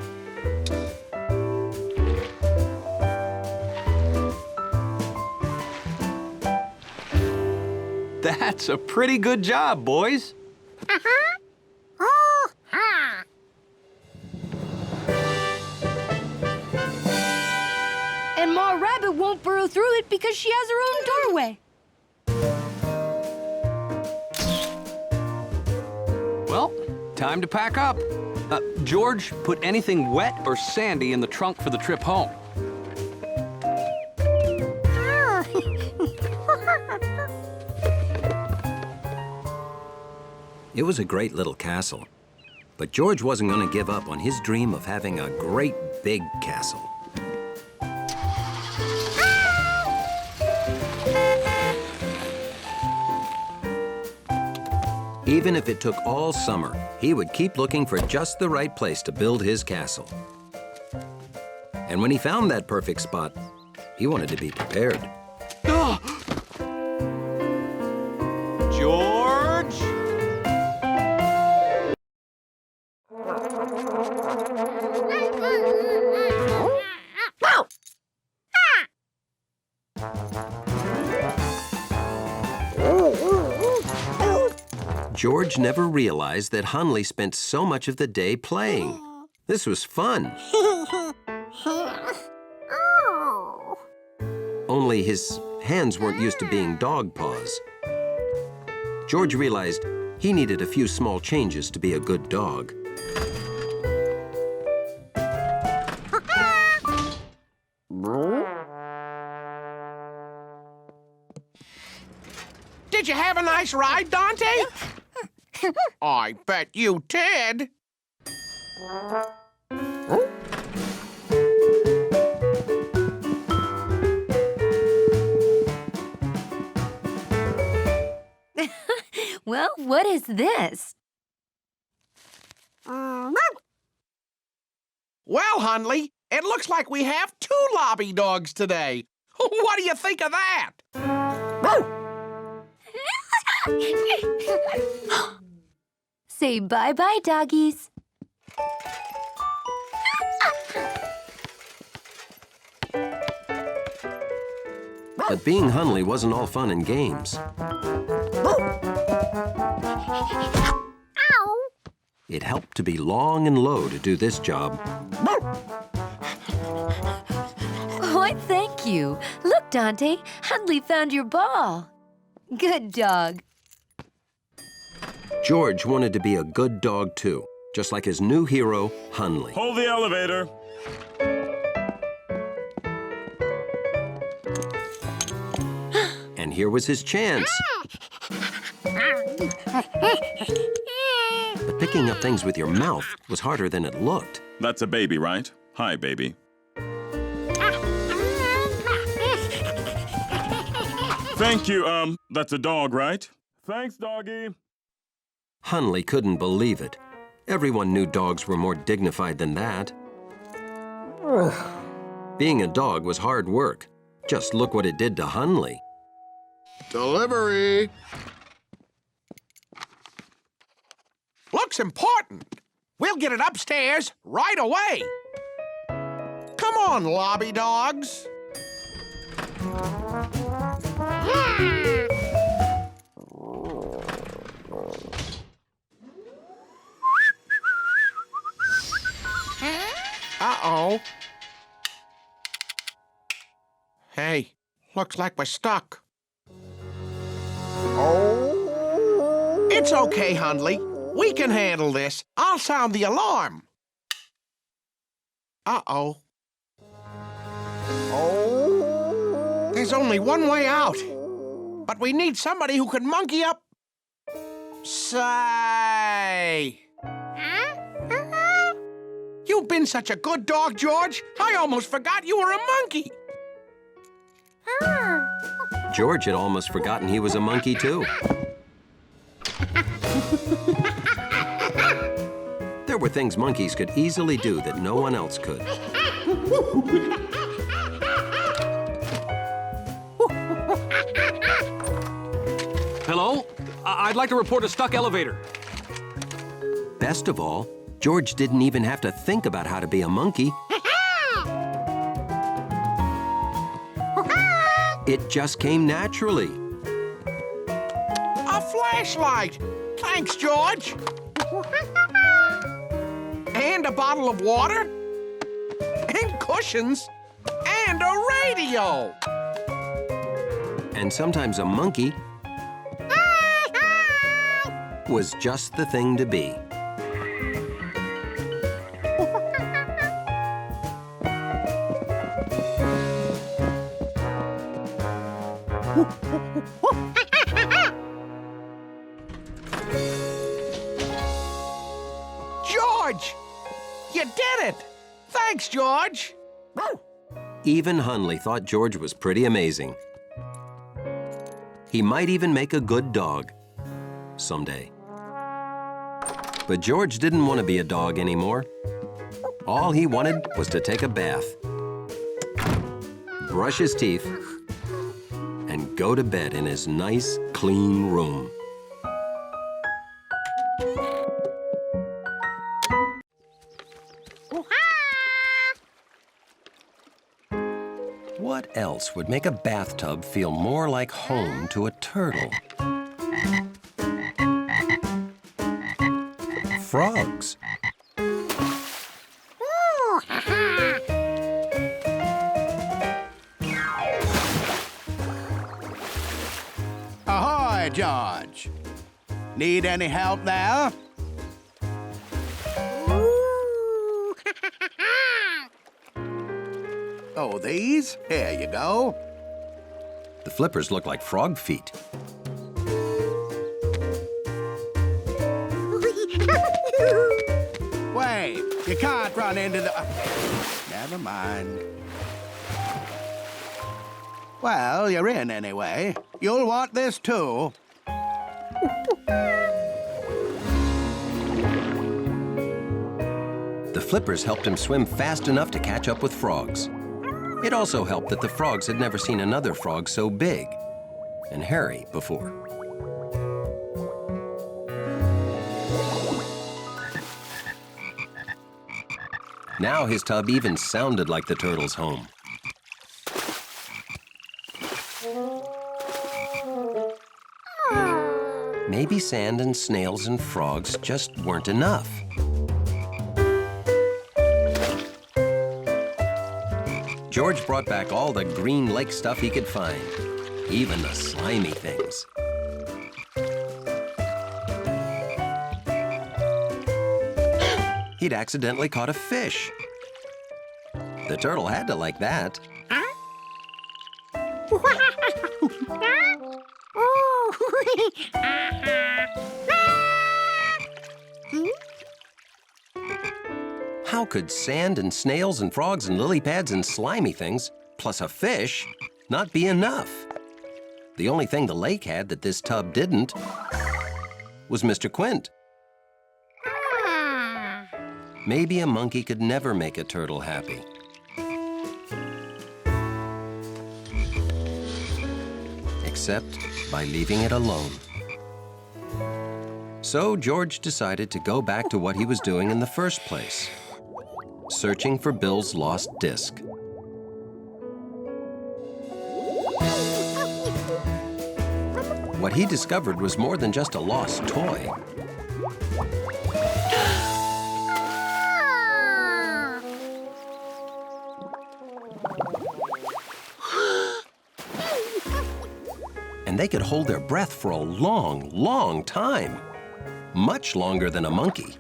That's a pretty good job, boys. And Ma Rabbit won't burrow through it because she has her own doorway. Well, time to pack up. George, put anything wet or sandy in the trunk for the trip home. It was a great little castle, but George wasn't going to give up on his dream of having a great big castle. Even if it took all summer, he would keep looking for just the right place to build his castle. And when he found that perfect spot, he wanted to be prepared. George! George never realized that Hunley spent so much of the day playing. This was fun. Only his hands weren't used to being dog paws. George realized he needed a few small changes to be a good dog. Did you have a nice ride, Dante? I bet you did. Well, what is this? Well, Hunley, it looks like we have 2 lobby dogs today. What do you think of that? Say bye-bye, doggies. But being Hunley wasn't all fun and games. It helped to be long and low to do this job. Why, thank you. Look, Dante, Hunley found your ball. Good dog. George wanted to be a good dog, too, just like his new hero, Hunley. Hold the elevator. And here was his chance. But picking up things with your mouth was harder than it looked. That's a baby, right? Hi, baby. Thank you, that's a dog, right? Thanks, doggy. Hunley couldn't believe it. Everyone knew dogs were more dignified than that. Being a dog was hard work. Just look what it did to Hunley. Delivery. Looks important. We'll get it upstairs right away. Come on, lobby dogs. Uh-oh. Hey, looks like we're stuck. Oh. It's okay, Hunley. We can handle this. I'll sound the alarm. Uh-oh. Oh. There's only one way out. But we need somebody who can monkey up. Say. You've been such a good dog, George. I almost forgot you were a monkey. George had almost forgotten he was a monkey, too. There were things monkeys could easily do that no one else could. Hello? I'd like to report a stuck elevator. Best of all, George didn't even have to think about how to be a monkey. It just came naturally. A flashlight. Thanks, George. And a bottle of water. And cushions. And a radio. And sometimes a monkey was just the thing to be. George! You did it! Thanks, George! Even Hunley thought George was pretty amazing. He might even make a good dog someday. But George didn't want to be a dog anymore. All he wanted was to take a bath, brush his teeth, and go to bed in his nice, clean room. What else would make a bathtub feel more like home to a turtle? Frogs. Ahoy, George. Need any help there? Oh, these? Here you go. The flippers look like frog feet. Wait, you can't run into the... Never mind. Well, you're in anyway. You'll want this too. flippers helped him swim fast enough to catch up with frogs. It also helped that the frogs had never seen another frog so big and hairy before. Now his tub even sounded like the turtle's home. Maybe sand and snails and frogs just weren't enough. George brought back all the green lake stuff he could find, even the slimy things. He'd accidentally caught a fish. The turtle had to like that. How could sand and snails and frogs and lily pads and slimy things, plus a fish, not be enough? The only thing the lake had that this tub didn't was Mr. Quint. Maybe a monkey could never make a turtle happy. Except by leaving it alone. So George decided to go back to what he was doing in the first place, searching for Bill's lost disc. What he discovered was more than just a lost toy. And they could hold their breath for a long, long time. Much longer than a monkey.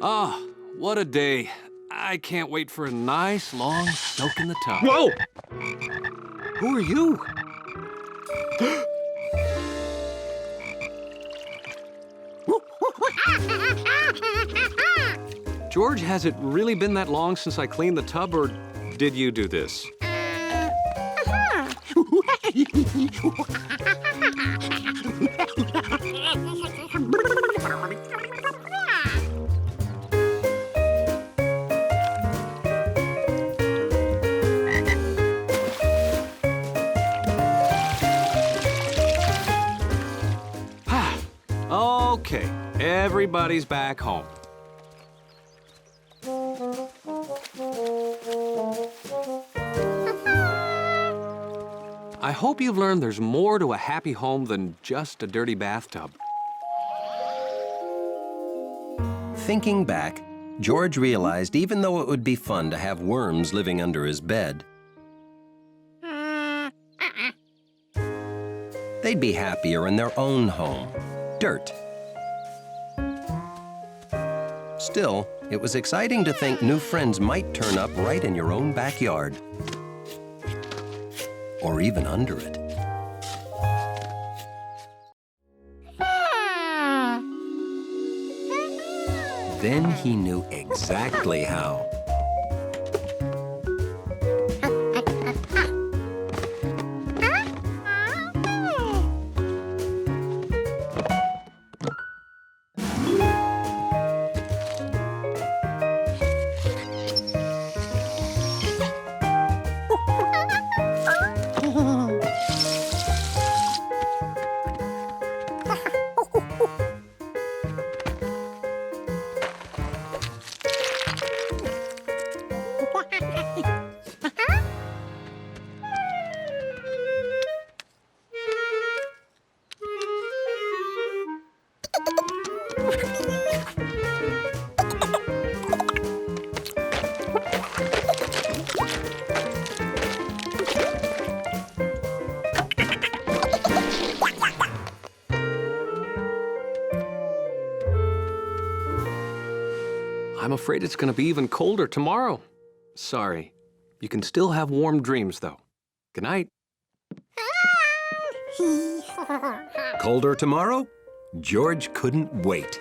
Ah, what a day. I can't wait for a nice long soak in the tub. Whoa! Who are you? George, has it really been that long since I cleaned the tub, or did you do this? Okay, everybody's back home. I hope you've learned there's more to a happy home than just a dirty bathtub. Thinking back, George realized even though it would be fun to have worms living under his bed, they'd be happier in their own home, dirt. Still, it was exciting to think new friends might turn up right in your own backyard. Or even under it. Then he knew exactly how. I'm afraid it's going to be even colder tomorrow. Sorry. You can still have warm dreams, though. Good night. Colder tomorrow? George couldn't wait.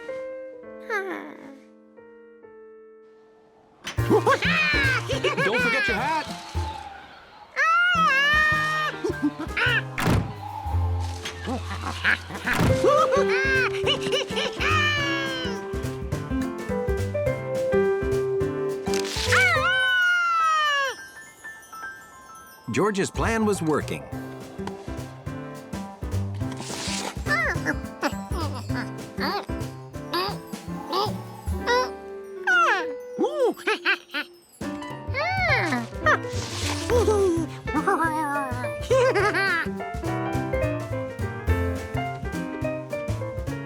Don't forget your hat. George's plan was working.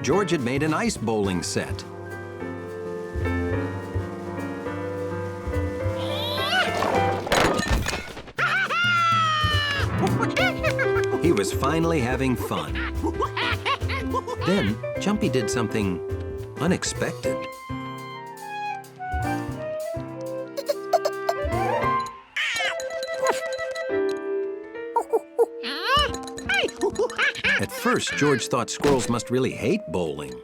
George had made an ice bowling set. He was finally having fun. Then, Jumpy did something unexpected. At first, George thought squirrels must really hate bowling.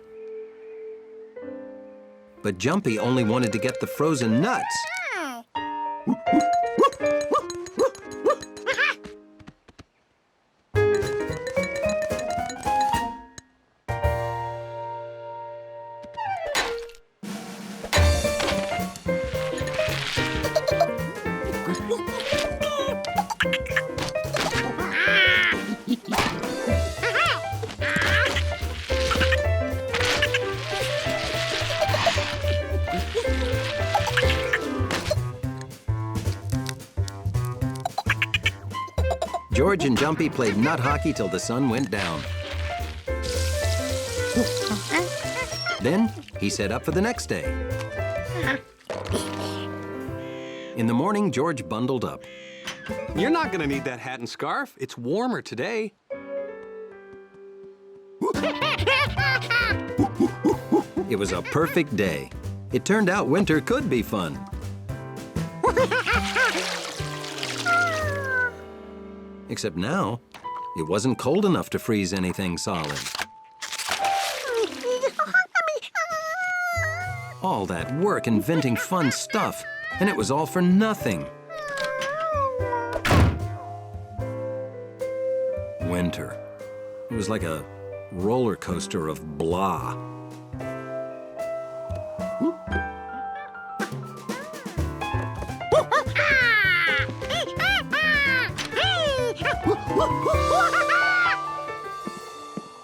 But Jumpy only wanted to get the frozen nuts. George and Jumpy played nut hockey till the sun went down. Then he set up for the next day. In the morning, George bundled up. You're not gonna need that hat and scarf. It's warmer today. It was a perfect day. It turned out winter could be fun. Except now, it wasn't cold enough to freeze anything solid. All that work inventing fun stuff, and it was all for nothing. Winter. It was like a roller coaster of blah.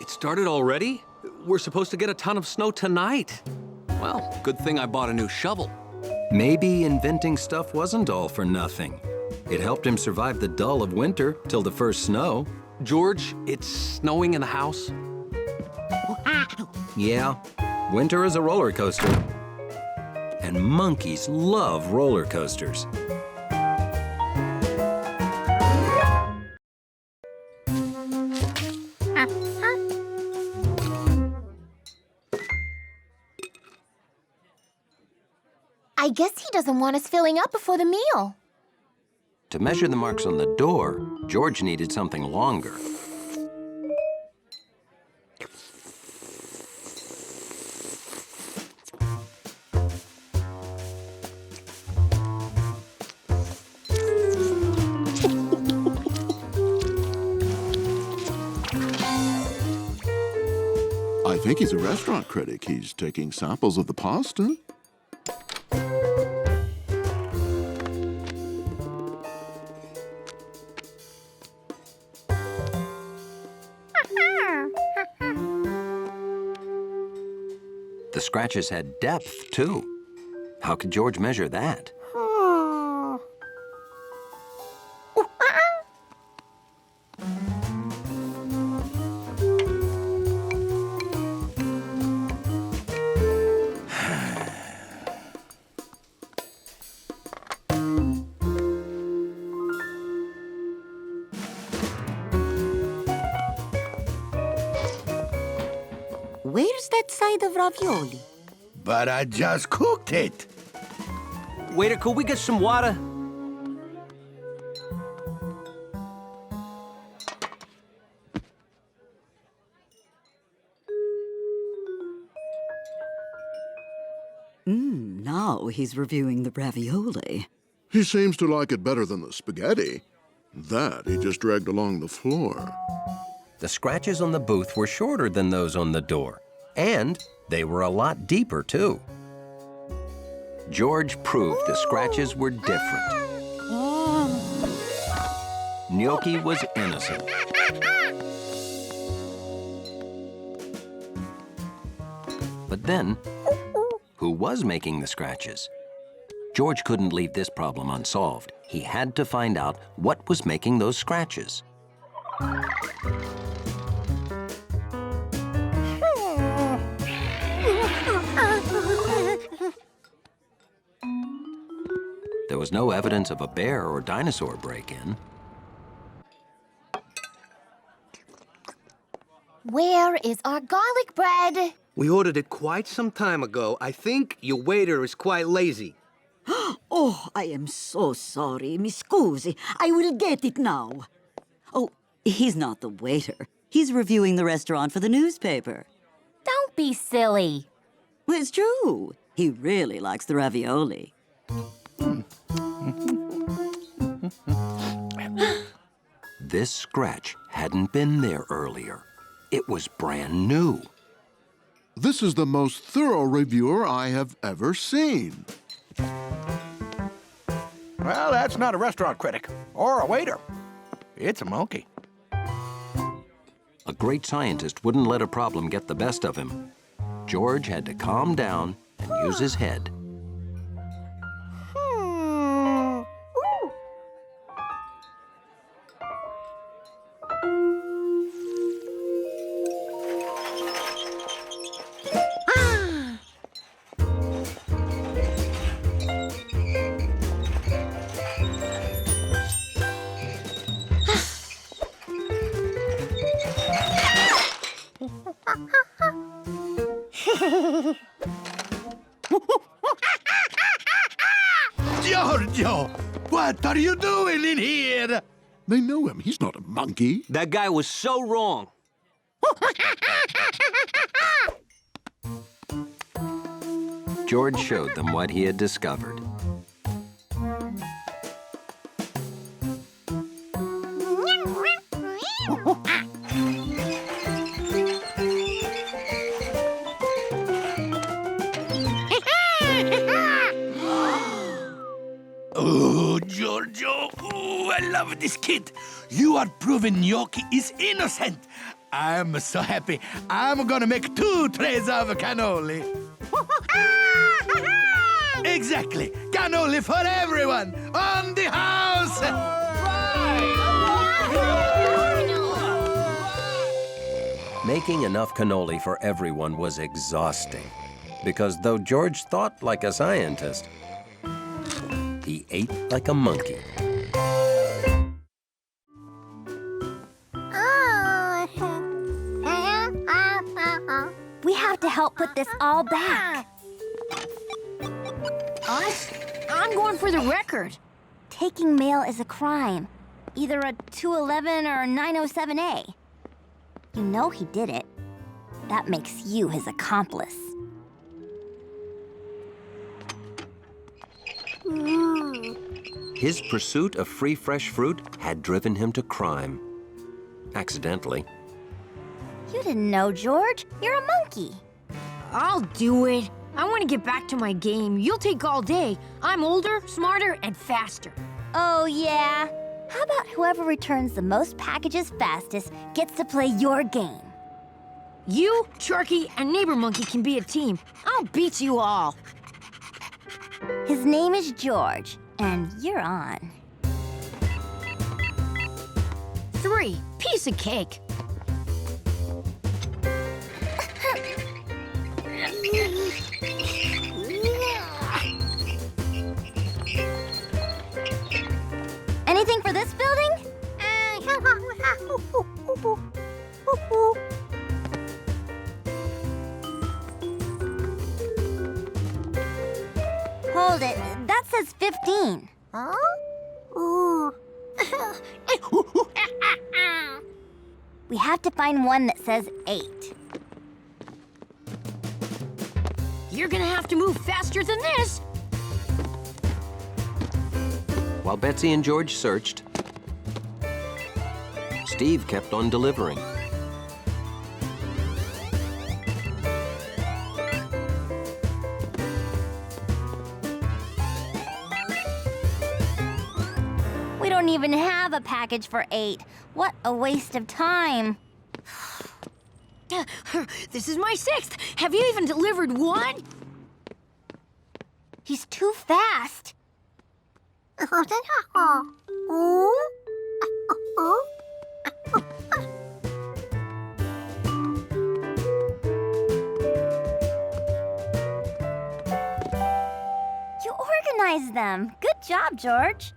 It started already? We're supposed to get a ton of snow tonight. Well, good thing I bought a new shovel. Maybe inventing stuff wasn't all for nothing. It helped him survive the dull of winter till the first snow. George, it's snowing in the house. Yeah, winter is a roller coaster. And monkeys love roller coasters. I guess he doesn't want us filling up before the meal. To measure the marks on the door, George needed something longer. I think he's a restaurant critic. He's taking samples of the pasta. The scratches had depth, too. How could George measure that? Where's that side of ravioli? But I just cooked it. Waiter, could we get some water? Now he's reviewing the ravioli. He seems to like it better than the spaghetti. That he just dragged along the floor. The scratches on the booth were shorter than those on the door, and they were a lot deeper, too. George proved the scratches were different. Gnocchi was innocent. But then, who was making the scratches? George couldn't leave this problem unsolved. He had to find out what was making those scratches. There was no evidence of a bear or dinosaur break-in. Where is our garlic bread? We ordered it quite some time ago. I think your waiter is quite lazy. Oh, I am so sorry. Mi scusi. I will get it now. Oh, he's not the waiter. He's reviewing the restaurant for the newspaper. Don't be silly. Well, it's true. He really likes the ravioli. This scratch hadn't been there earlier. It was brand new. This is the most thorough reviewer I have ever seen. Well, that's not a restaurant critic or a waiter. It's a monkey. A great scientist wouldn't let a problem get the best of him. George had to calm down and use his head. Giorgio, what are you doing in here? They know him. He's not a monkey. That guy was so wrong. George showed them what he had discovered. Oh, Giorgio, oh, I love this kid. You are proving Gnocchi is innocent. I'm so happy. I'm gonna make 2 trays of cannoli. Exactly. Cannoli for everyone on the house. Making enough cannoli for everyone was exhausting, because though George thought like a scientist, he ate like a monkey. We have to help put this all back. Us? I'm going for the record. Taking mail is a crime. Either a 211 or 907A. You know he did it. That makes you his accomplice. His pursuit of free, fresh fruit had driven him to crime. Accidentally. You didn't know, George. You're a monkey. I'll do it. I want to get back to my game. You'll take all day. I'm older, smarter, and faster. Oh, yeah? How about whoever returns the most packages fastest gets to play your game? You, Chucky, and Neighbor Monkey can be a team. I'll beat you all. His name is George, and you're on. 3, piece of cake. Anything for this building? Hold it. That says 15. Huh? Ooh. We have to find one that says 8. You're gonna have to move faster than this. While Betsy and George searched, Steve kept on delivering. don't even have a package for 8. What a waste of time. This is my 6th. Have you even delivered one? He's too fast. You organized them. Good job, George.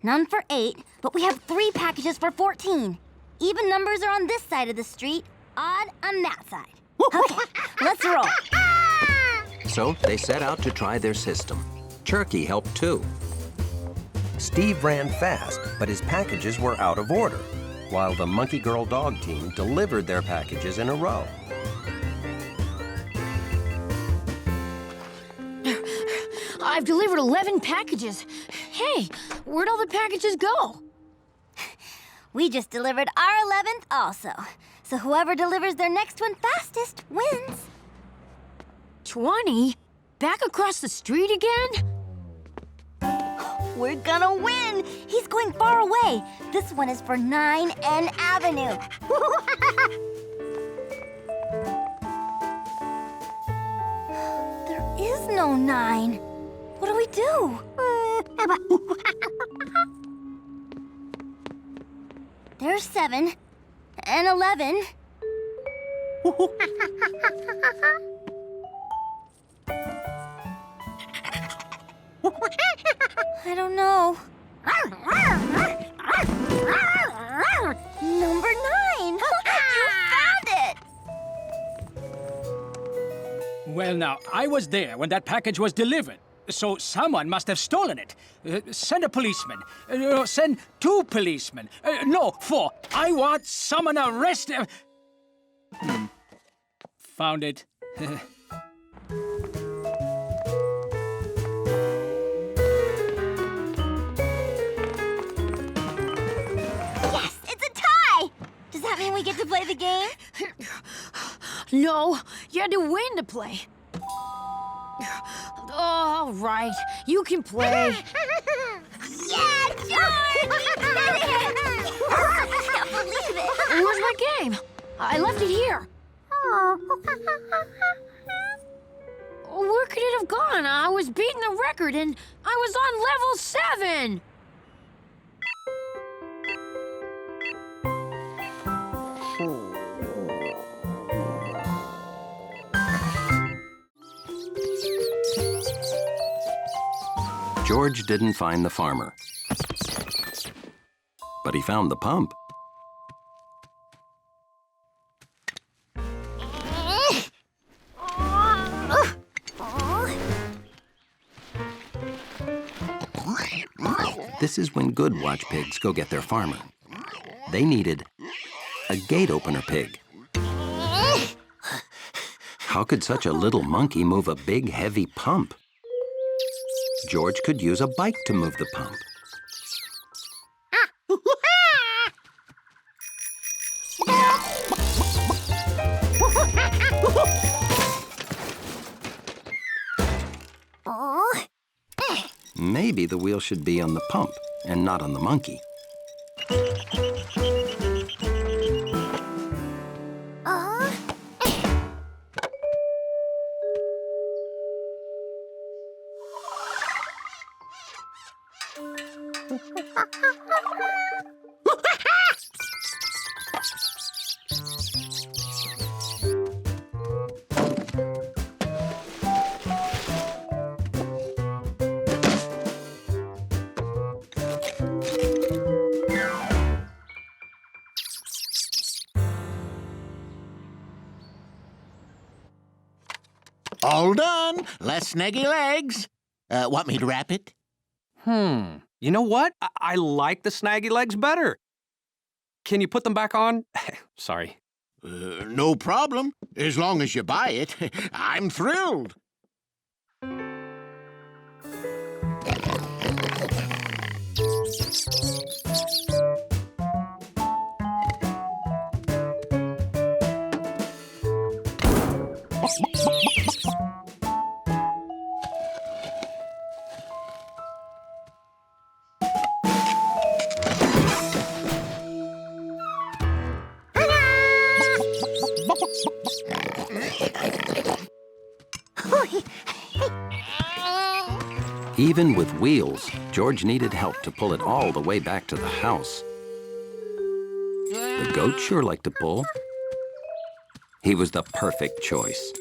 None for 8, but we have 3 packages for 14. Even numbers are on this side of the street, odd on that side. Okay, let's roll. So they set out to try their system. Chucky helped too. Steve ran fast, but his packages were out of order, while the Monkey Girl dog team delivered their packages in a row. I've delivered 11 packages. Hey, where'd all the packages go? We just delivered our 11th also. So whoever delivers their next one fastest wins. 20? Back across the street again? We're gonna win! He's going far away. This one is for 9N Avenue. There is no 9. What do we do? There's 7 and 11. I don't know. Number 9! You found it! Well, now, I was there when that package was delivered, so someone must have stolen it. Send a policeman. Send 2 policemen. No, 4. I want someone arrested. Found it. Yes, it's a tie! Does that mean we get to play the game? No, you had to win to play. All right, you can play. Yeah, George! We did it! I can't believe it! Where's my game? I left it here. Where could it have gone? I was beating the record and I was on level 7. George didn't find the farmer, but he found the pump. This is when good watch pigs go get their farmer. They needed a gate opener pig. How could such a little monkey move a big, heavy pump? George could use a bike to move the pump. Maybe the wheel should be on the pump and not on the monkey. All done. Less snaggy legs. Want me to wrap it? You know what? I like the snaggy legs better. Can you put them back on? Sorry. No problem. As long as you buy it. I'm thrilled. Even with wheels, George needed help to pull it all the way back to the house. The goat sure liked to pull. He was the perfect choice.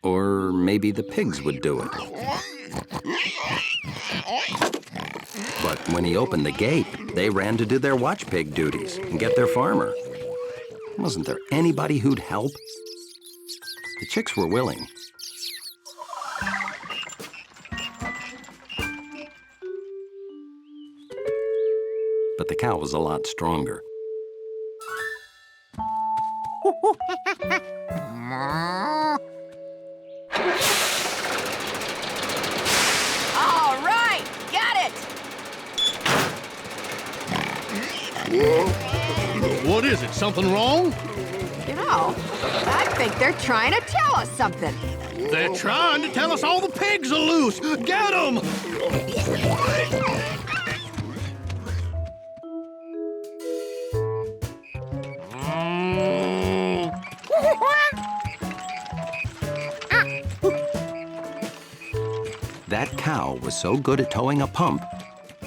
Or maybe the pigs would do it. But when he opened the gate, they ran to do their watch pig duties and get their farmer. Wasn't there anybody who'd help? The chicks were willing. But the cow was a lot stronger. All right, got it! What is it? Something wrong? You know, I think they're trying to tell us something. They're trying to tell us all the pigs are loose. Get them! That cow was so good at towing a pump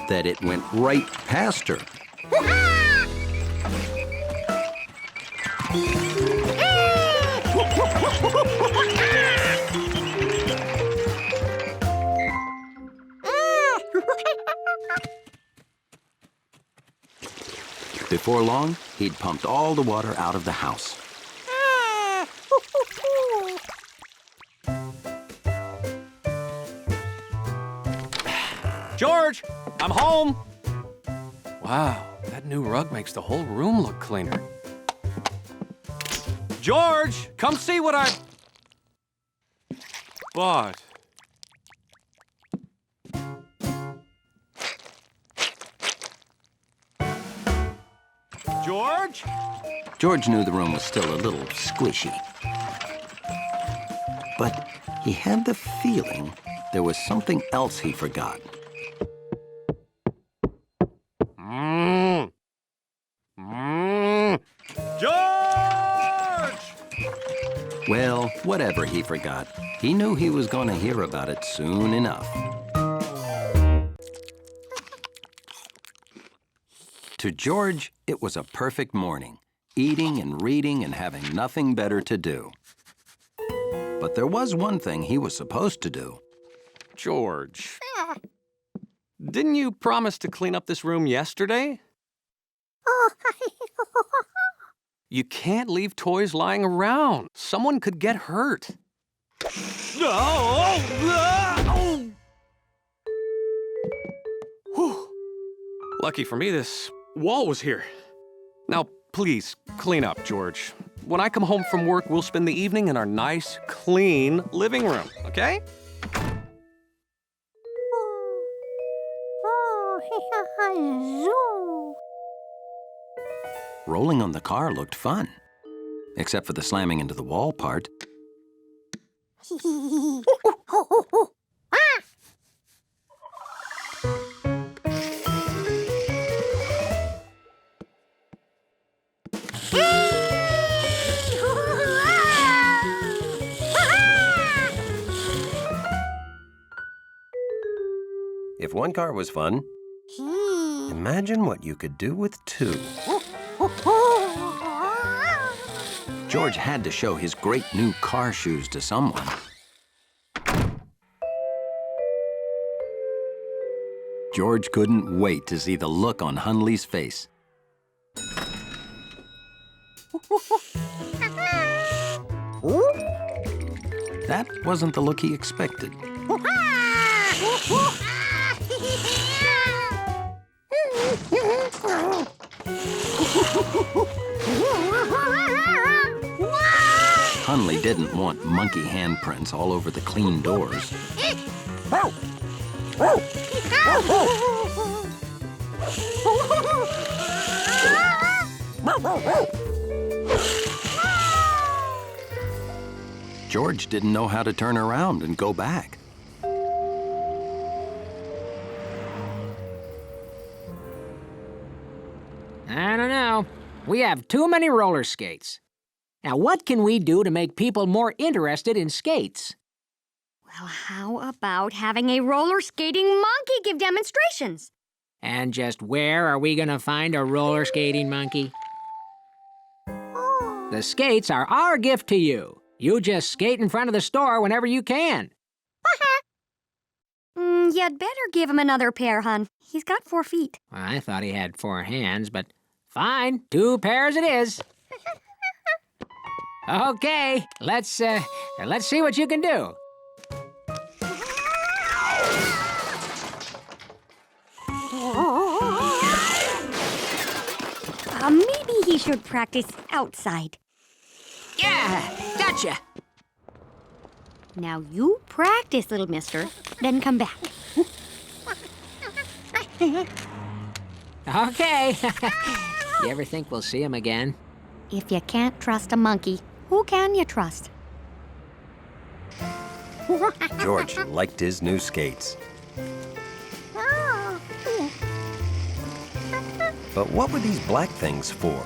that it went right past her. Before long, he'd pumped all the water out of the house. George, I'm home. Wow, that new rug makes the whole room look cleaner. George, come see what I bought. George? George knew the room was still a little squishy. But he had the feeling there was something else he forgot. George! Well, whatever he forgot, he knew he was going to hear about it soon enough. To George, it was a perfect morning, eating and reading and having nothing better to do. But there was one thing he was supposed to do. George, didn't you promise to clean up this room yesterday? You can't leave toys lying around. Someone could get hurt. No! Whew. Lucky for me, this wall was here. Now, please, clean up, George. When I come home from work, we'll spend the evening in our nice, clean living room, okay? Rolling on the car looked fun, except for the slamming into the wall part. If one car was fun, imagine what you could do with two. George had to show his great new car shoes to someone. George couldn't wait to see the look on Hunley's face. That wasn't the look he expected. Hunley didn't want monkey handprints all over the clean doors. George didn't know how to turn around and go back. I don't know. We have too many roller skates. Now, what can we do to make people more interested in skates? Well, how about having a roller skating monkey give demonstrations? And just where are we gonna find a roller skating monkey? The skates are our gift to you. You just skate in front of the store whenever you can. You'd better give him another pair, hon. He's got 4 feet. Well, I thought he had 4 hands, but fine, 2 pairs it is. Okay, let's see what you can do. Maybe he should practice outside. Yeah, gotcha. Now you practice, little mister, then come back. Okay. You ever think we'll see him again? If you can't trust a monkey, who can you trust? George liked his new skates. But what were these black things for?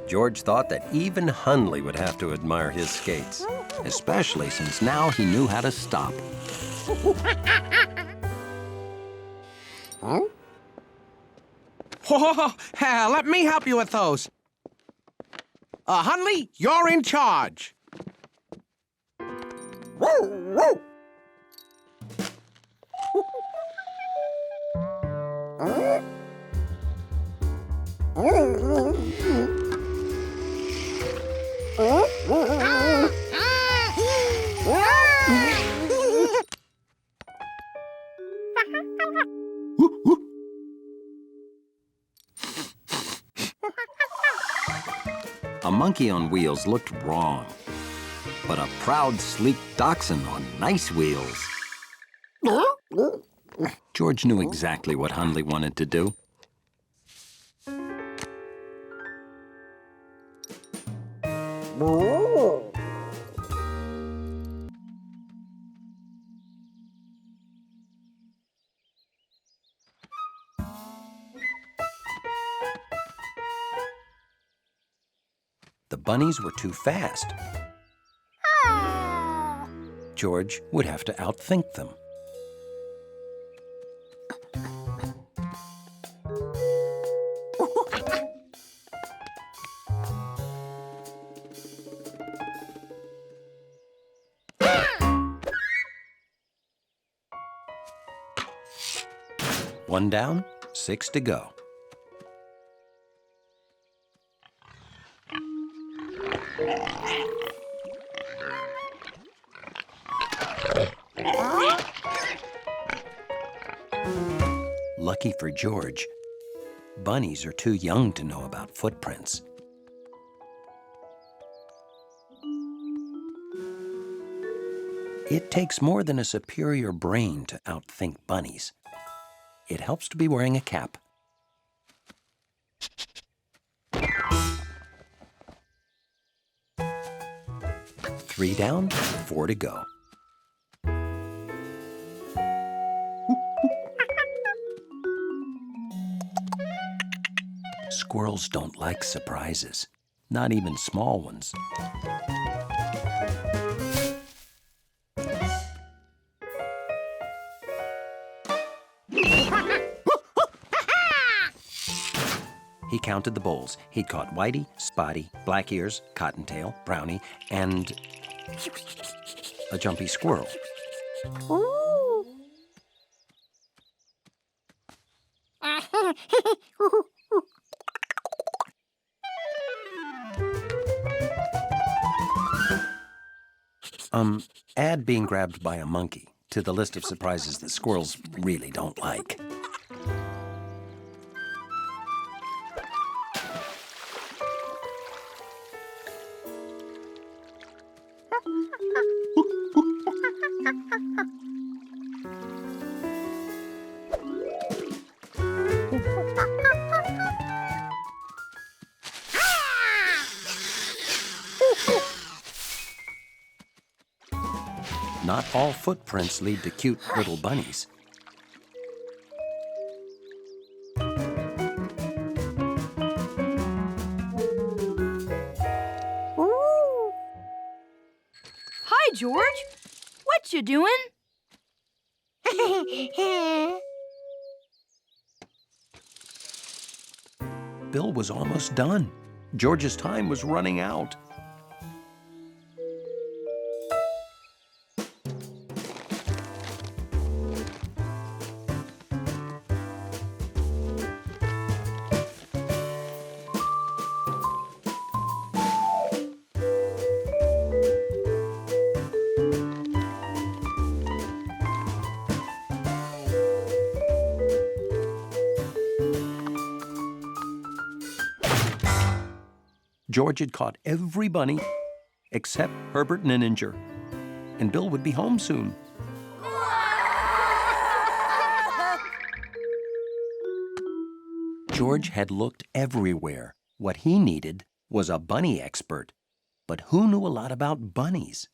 George thought that even Hunley would have to admire his skates, especially since now he knew how to stop. Huh? Let me help you with those. Hunley, you're in charge. A monkey on wheels looked wrong, but a proud, sleek dachshund on nice wheels. George knew exactly what Hunley wanted to do. The bunnies were too fast. George would have to outthink them. One down, 6 to go. Lucky for George, bunnies are too young to know about footprints. It takes more than a superior brain to outthink bunnies. It helps to be wearing a cap. Three down, 4 to go. Squirrels don't like surprises, not even small ones. He counted the bowls. He'd caught Whitey, Spotty, Black Ears, Cottontail, Brownie, and a jumpy squirrel. Ooh. Add being grabbed by a monkey to the list of surprises that squirrels really don't like. not all footprints lead to cute little bunnies. Hi, George. What you doing? Bill was almost done. George's time was running out. George had caught every bunny except Herbert Ninninger, and Bill would be home soon. George had looked everywhere. What he needed was a bunny expert. But who knew a lot about bunnies?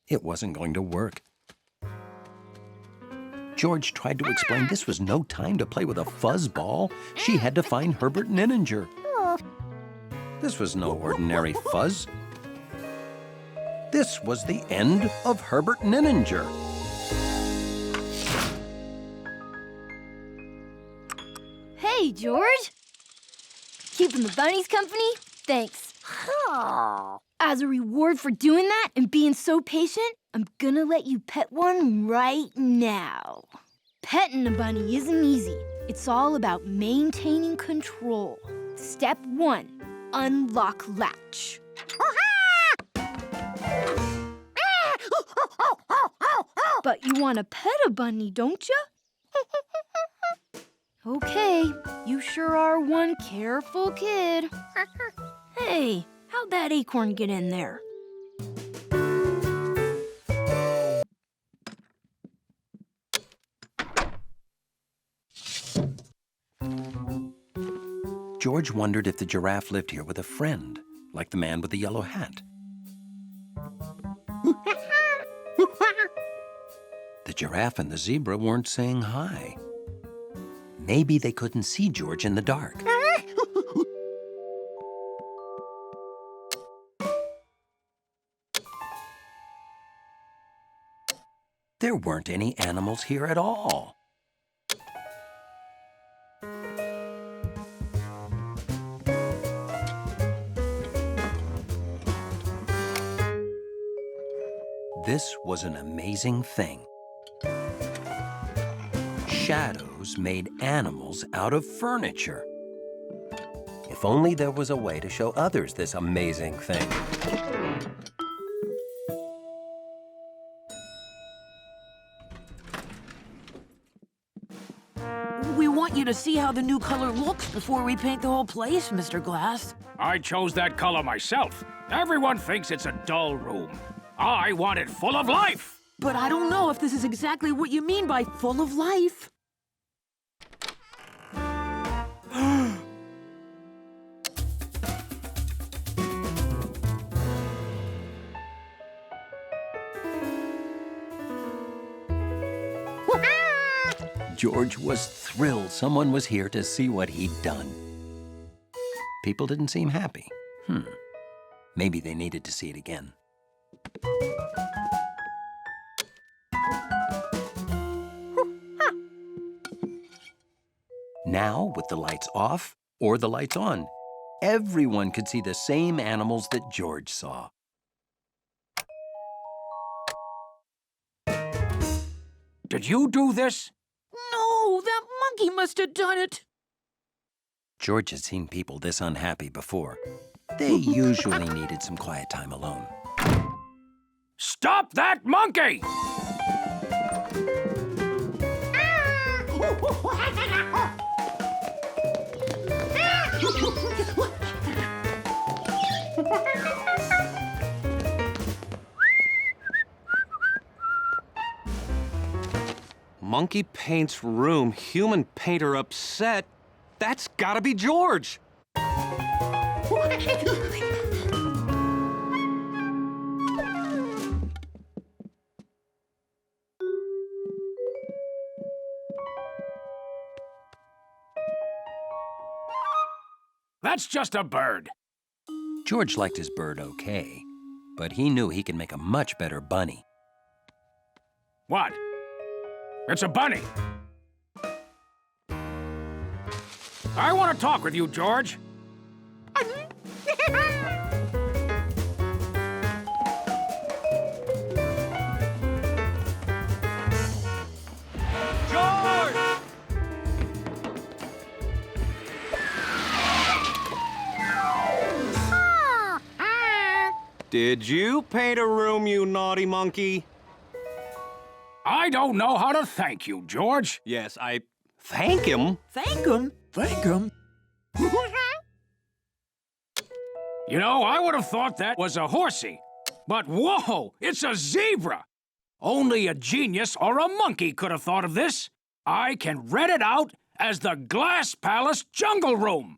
It wasn't going to work. George tried to explain this was no time to play with a fuzzball. She had to find Herbert Ninninger. This was no ordinary fuzz. This was the end of Herbert Ninninger. Hey, George. Keeping the bunnies company? Thanks. As a reward for doing that and being so patient, I'm gonna let you pet one right now. Petting a bunny isn't easy. It's all about maintaining control. Step 1, unlock latch. But you want to pet a bunny, don't you? Okay, you sure are one careful kid. Hey, how'd that acorn get in there? George wondered if the giraffe lived here with a friend, like the man with the yellow hat. The giraffe and the zebra weren't saying hi. Maybe they couldn't see George in the dark. There weren't any animals here at all. This was an amazing thing. Shadows made animals out of furniture. If only there was a way to show others this amazing thing. We want you to see how the new color looks before we paint the whole place, Mr. Glass. I chose that color myself. Everyone thinks it's a dull room. I want it full of life. But I don't know if this is exactly what you mean by full of life. George was thrilled someone was here to see what he'd done. People didn't seem happy. Maybe they needed to see it again. Now, with the lights off or the lights on, everyone could see the same animals that George saw. Did you do this? No, that monkey must have done it. George had seen people this unhappy before. They usually needed some quiet time alone. Stop that monkey! Monkey paints room, human painter upset. That's gotta be George. That's just a bird. George liked his bird okay, but he knew he could make a much better bunny. What? It's a bunny. I want to talk with you, George. Did you paint a room, you naughty monkey? I don't know how to thank you, George. Yes, I thank him. Thank him. Thank him. You know, I would have thought that was a horsey. But whoa, it's a zebra. Only a genius or a monkey could have thought of this. I can rent it out as the Glass Palace Jungle Room.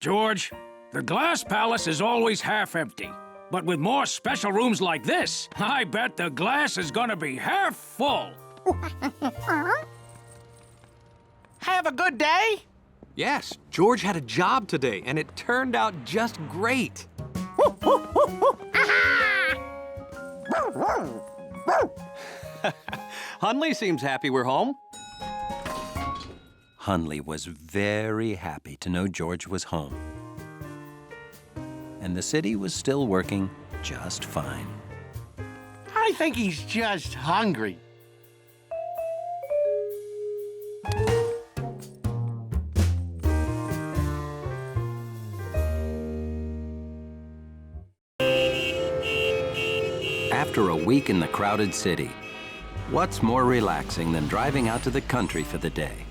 George, the Glass Palace is always half empty. But with more special rooms like this, I bet the glass is gonna be half full. Have a good day? Yes, George had a job today, and it turned out just great. Hunley seems happy we're home. Hunley was very happy to know George was home. And the city was still working just fine. I think he's just hungry. After a week in the crowded city, what's more relaxing than driving out to the country for the day?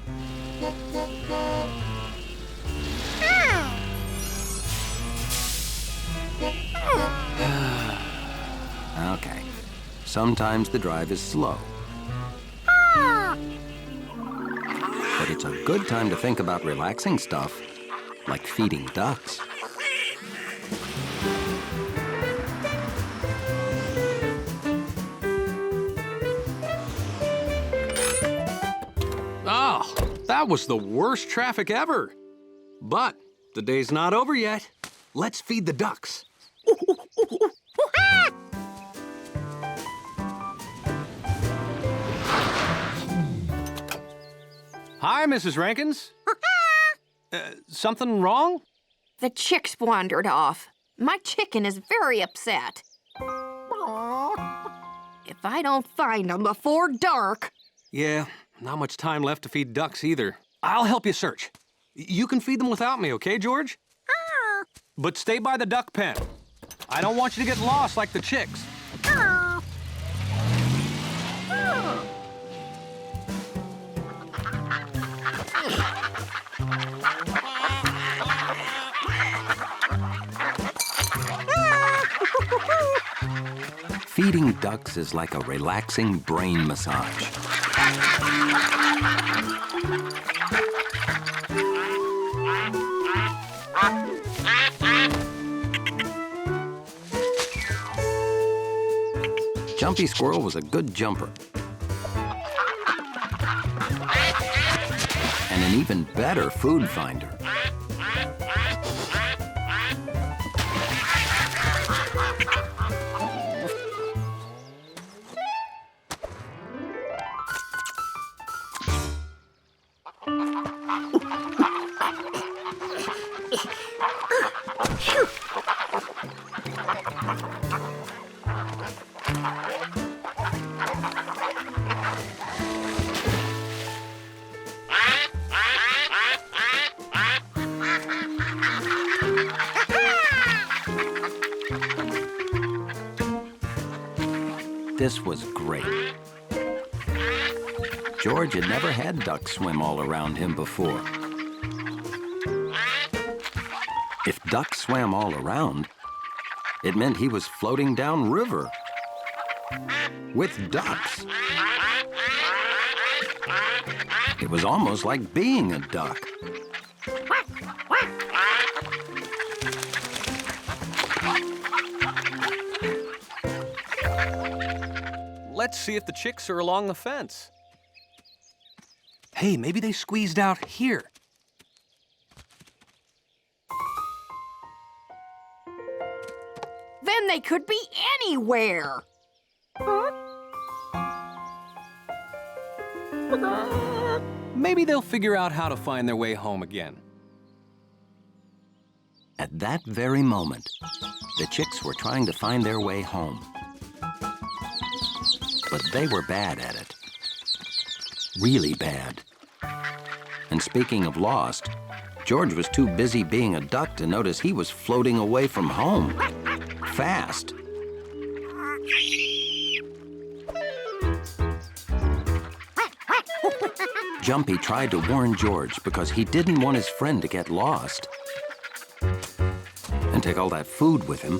Okay, sometimes the drive is slow. But it's a good time to think about relaxing stuff, like feeding ducks. Oh, that was the worst traffic ever. But the day's not over yet. Let's feed the ducks. Hi, Mrs. Rankins. Something wrong? The chicks wandered off. My chicken is very upset. If I don't find them before dark... Yeah, not much time left to feed ducks either. I'll help you search. You can feed them without me, okay, George? But stay by the duck pen. I don't want you to get lost like the chicks. Feeding ducks is like a relaxing brain massage. Jumpy Squirrel was a good jumper. And an even better food finder. This was great. George had never had ducks swim all around him before. If ducks swam all around, it meant he was floating down river with ducks. It was almost like being a duck. Let's see if the chicks are along the fence. Hey, maybe they squeezed out here. Then they could be anywhere. Maybe they'll figure out how to find their way home again. At that very moment, the chicks were trying to find their way home. But they were bad at it. Really bad. And speaking of lost, George was too busy being a duck to notice he was floating away from home. Fast. Jumpy tried to warn George because he didn't want his friend to get lost and take all that food with him.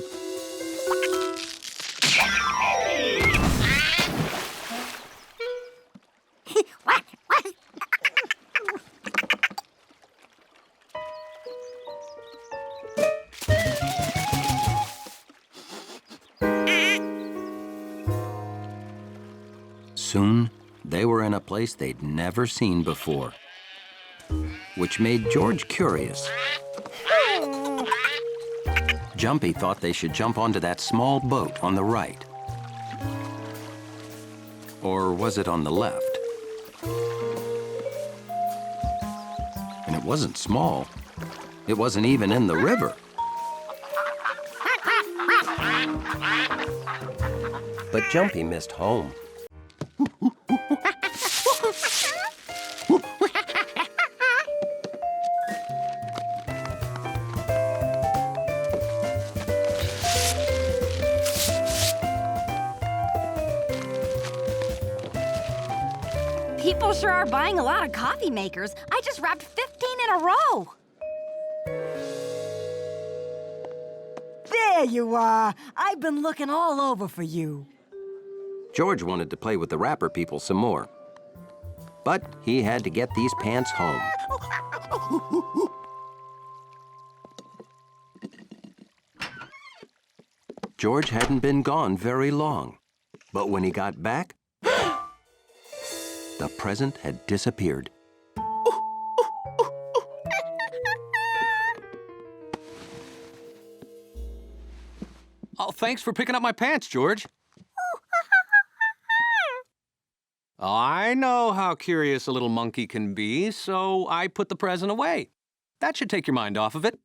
Soon, they were in a place they'd never seen before, which made George curious. Jumpy thought they should jump onto that small boat on the right. Or was it on the left? And it wasn't small. It wasn't even in the river. But Jumpy missed home. People sure are buying a lot of coffee makers. I just wrapped 15 in a row. There you are. I've been looking all over for you. George wanted to play with the wrapper people some more. But he had to get these pants home. George hadn't been gone very long. But when he got back, the present had disappeared. Oh, thanks for picking up my pants, George. I know how curious a little monkey can be, so I put the present away. That should take your mind off of it.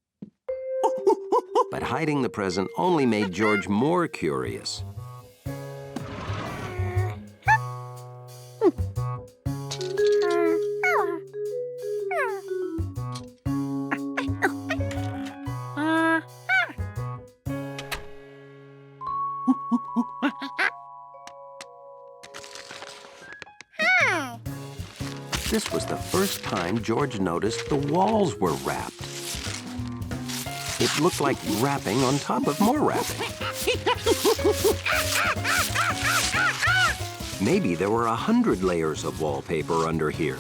But hiding the present only made George more curious. This was the first time George noticed the walls were wrapped. It looked like wrapping on top of more wrapping. Maybe there were 100 layers of wallpaper under here.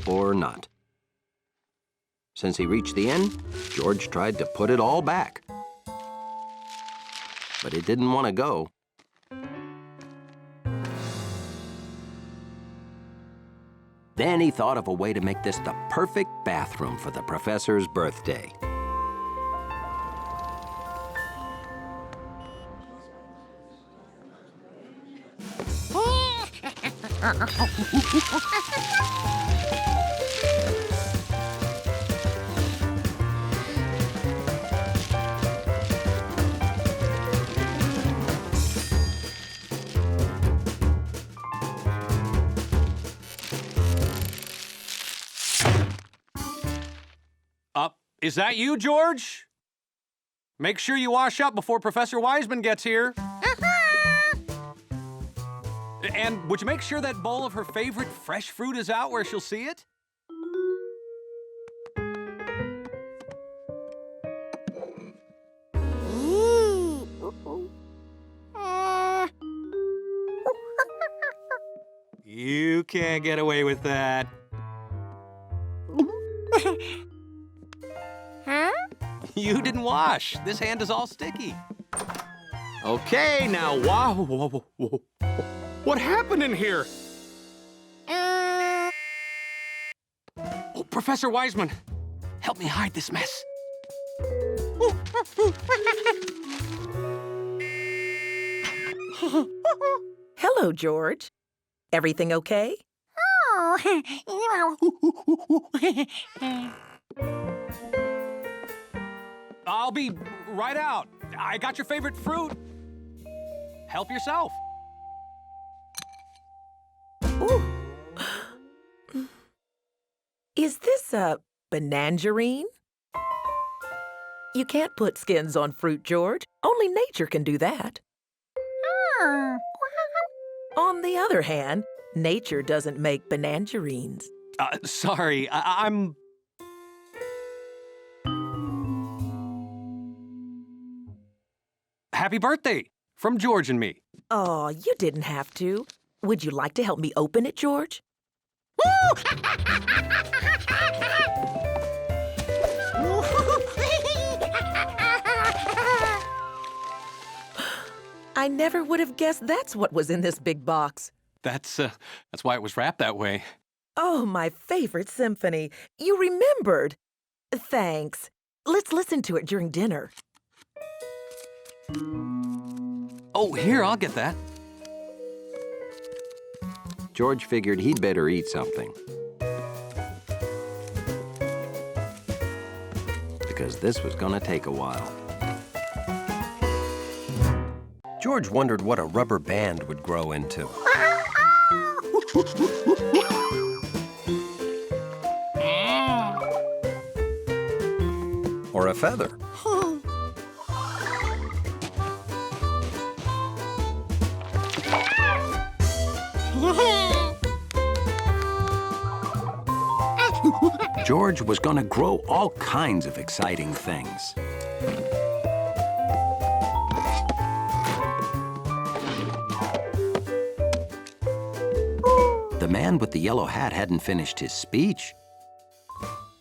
Or not. Since he reached the end, George tried to put it all back. But it didn't want to go. Then he thought of a way to make this the perfect bathroom for the professor's birthday. Is that you, George? Make sure you wash up before Professor Wiseman gets here. And would you make sure that bowl of her favorite fresh fruit is out where she'll see it? You can't get away with that. Huh? You didn't wash. This hand is all sticky. Okay, now, wow. What happened in here? Oh, Professor Wiseman, help me hide this mess. Hello, George. Everything okay? Oh. I'll be right out. I got your favorite fruit. Help yourself. Is this a banangerine? You can't put skins on fruit, George. Only nature can do that. On the other hand, nature doesn't make banangerines. Sorry, I'm... Happy birthday from George and me. Oh, you didn't have to. Would you like to help me open it, George? I never would have guessed that's what was in this big box. That's why it was wrapped that way. Oh, my favorite symphony. You remembered. Thanks. Let's listen to it during dinner. Oh, here, I'll get that. George figured he'd better eat something. Because this was gonna take a while. George wondered what a rubber band would grow into. Or a feather. George was gonna grow all kinds of exciting things. The man with the yellow hat hadn't finished his speech.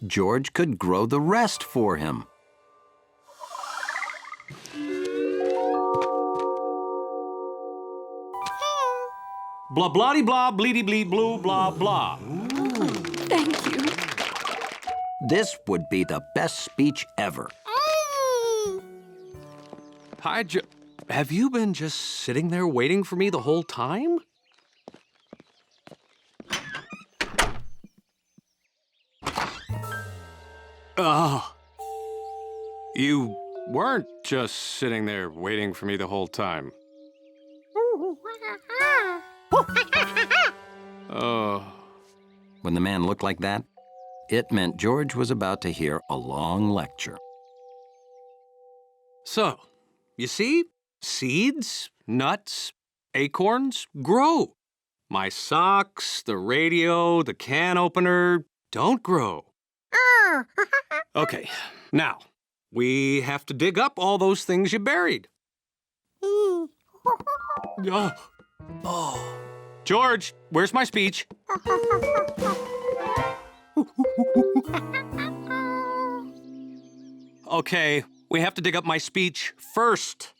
George could grow the rest for him. Blah, blah, blah, bleedy, bleed, blue, blah, blah. Thank you. This would be the best speech ever. Hi, have you been just sitting there waiting for me the whole time? Oh. You weren't just sitting there waiting for me the whole time. Oh. When the man looked like that, it meant George was about to hear a long lecture. So, you see, seeds, nuts, acorns grow. My socks, the radio, the can opener don't grow. Okay, now, we have to dig up all those things you buried. Oh. George, where's my speech? Okay, we have to dig up my speech first.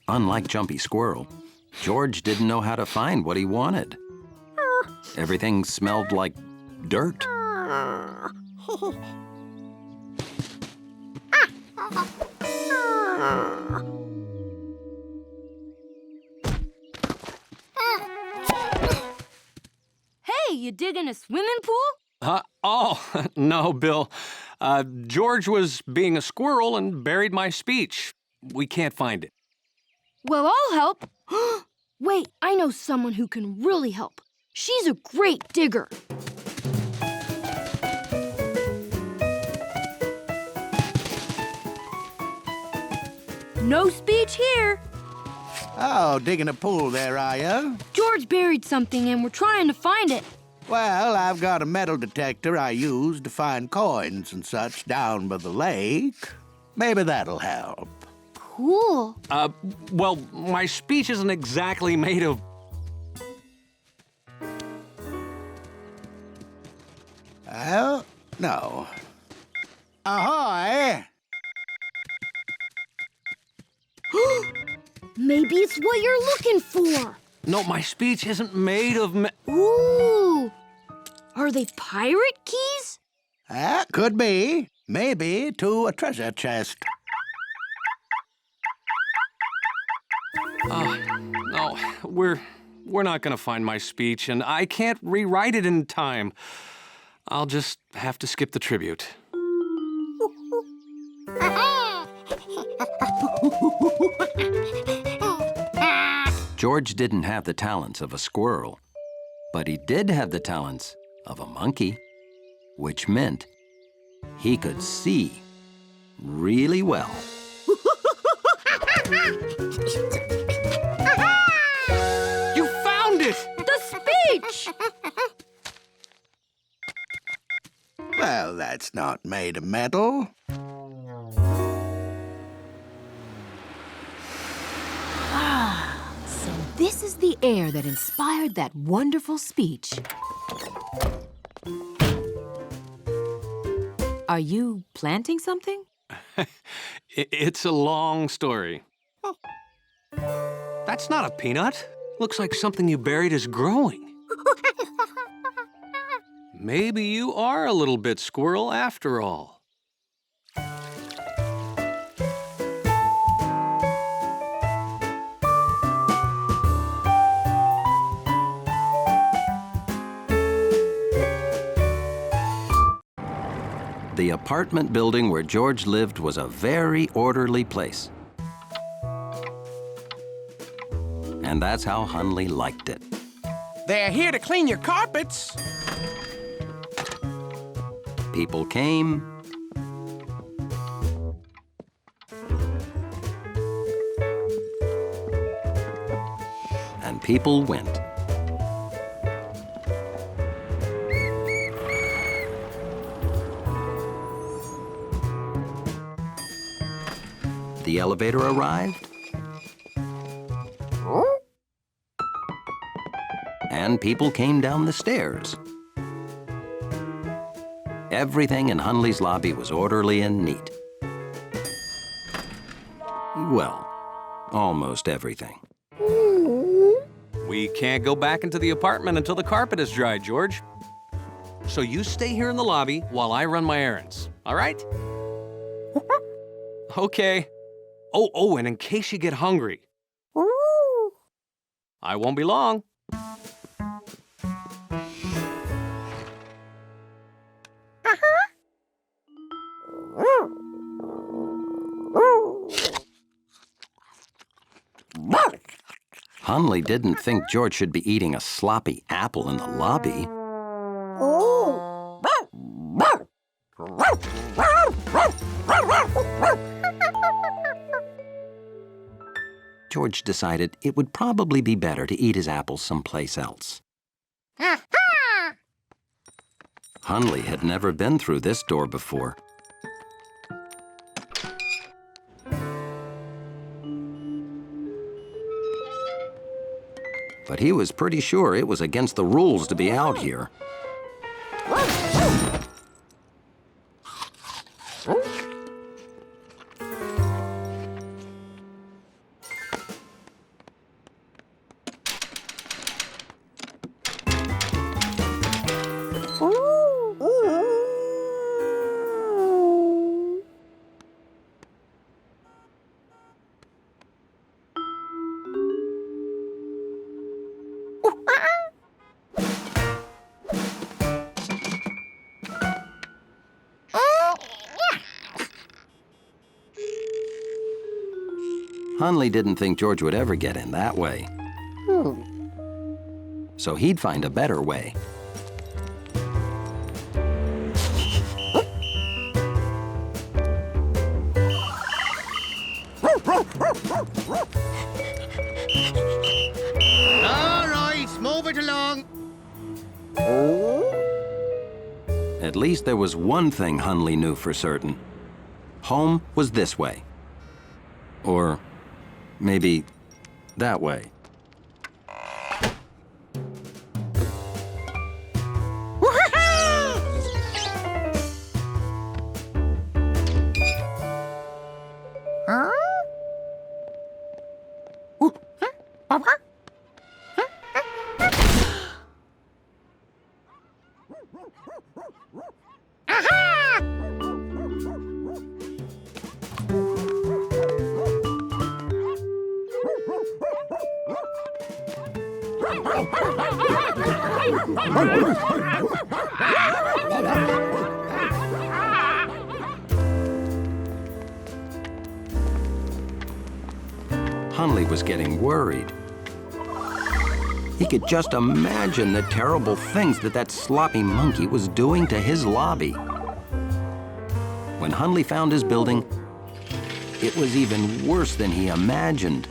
Unlike Jumpy Squirrel, George didn't know how to find what he wanted. Everything smelled like dirt. Hey, you digging a swimming pool? Oh, no, Bill. George was being a squirrel and buried my speech. We can't find it. Well, I'll help. Wait, I know someone who can really help. She's a great digger. No speech here. Oh, digging a pool there, are you? George buried something and we're trying to find it. Well, I've got a metal detector I use to find coins and such down by the lake. Maybe that'll help. Cool. Well, my speech isn't exactly made of... Well, no. Ahoy! Maybe it's what you're looking for. No, my speech isn't made of Ooh! Are they pirate keys? That could be. Maybe to a treasure chest. No, we're not gonna find my speech, and I can't rewrite it in time. I'll just have to skip the tribute. George didn't have the talents of a squirrel, but he did have the talents of a monkey, which meant he could see really well. You found it! The speech! Well, that's not made of metal. So this is the air that inspired that wonderful speech. Are you planting something? It's a long story. That's not a peanut. Looks like something you buried is growing. Maybe you are a little bit squirrel after all. The apartment building where George lived was a very orderly place. And that's how Hunley liked it. They're here to clean your carpets. People came, and people went. The elevator arrived, and people came down the stairs. Everything in Hunley's lobby was orderly and neat. Well, almost everything. We can't go back into the apartment until the carpet is dry, George. So you stay here in the lobby while I run my errands, all right? Okay. Oh, and in case you get hungry, I won't be long. Hunley didn't think George should be eating a sloppy apple in the lobby. George decided it would probably be better to eat his apples someplace else. Hunley had never been through this door before. But he was pretty sure it was against the rules to be out here. Hunley didn't think George would ever get in that way. So he'd find a better way. All right, move it along. At least there was one thing Hunley knew for certain. Home was this way. Or maybe that way. Hunley was getting worried. He could just imagine the terrible things that sloppy monkey was doing to his lobby. When Hunley found his building, it was even worse than he imagined.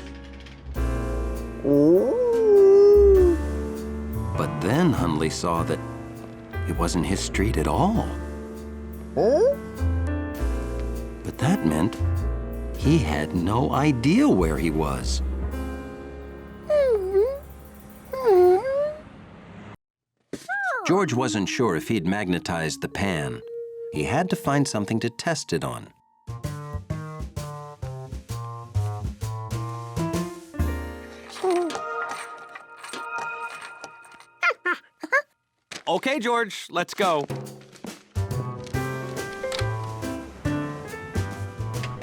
But then Hunley saw that it wasn't his street at all. But that meant he had no idea where he was. George wasn't sure if he'd magnetized the pan. He had to find something to test it on. Okay, George, let's go.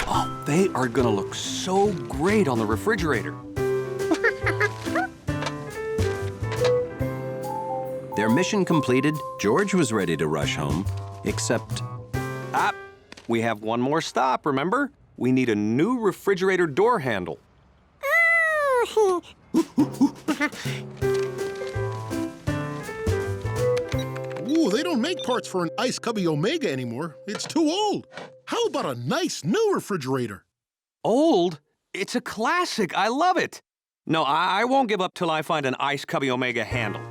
Oh, they are gonna look so great on the refrigerator. Their mission completed, George was ready to rush home, except... We have one more stop, remember? We need a new refrigerator door handle. Ooh, they don't make parts for an Ice Cubby Omega anymore. It's too old. How about a nice new refrigerator? Old? It's a classic. I love it. No, I won't give up till I find an Ice Cubby Omega handle.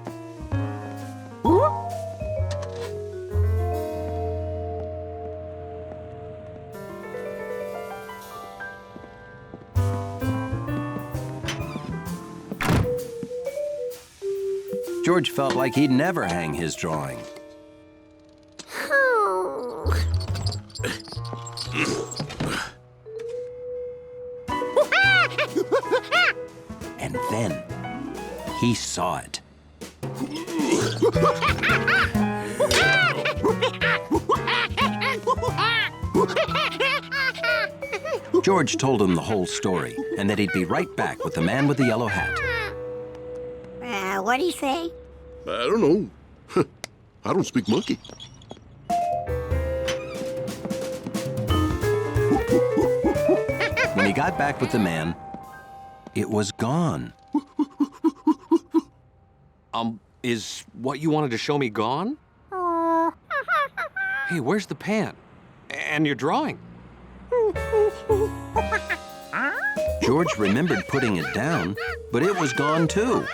George felt like he'd never hang his drawing. And then he saw it. George told him the whole story and that he'd be right back with the man with the yellow hat. What do you say? I don't know. I don't speak monkey. When he got back with the man, it was gone. Is what you wanted to show me gone? Hey, where's the pan? And your drawing? George remembered putting it down, but it was gone too.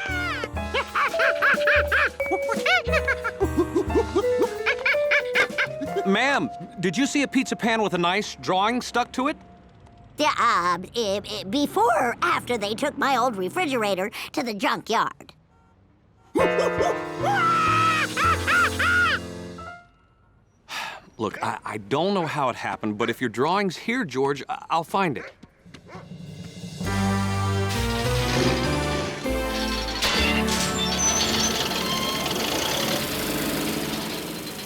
Ma'am, did you see a pizza pan with a nice drawing stuck to it? Before or after they took my old refrigerator to the junkyard? Look, I don't know how it happened, but if your drawing's here, George, I'll find it.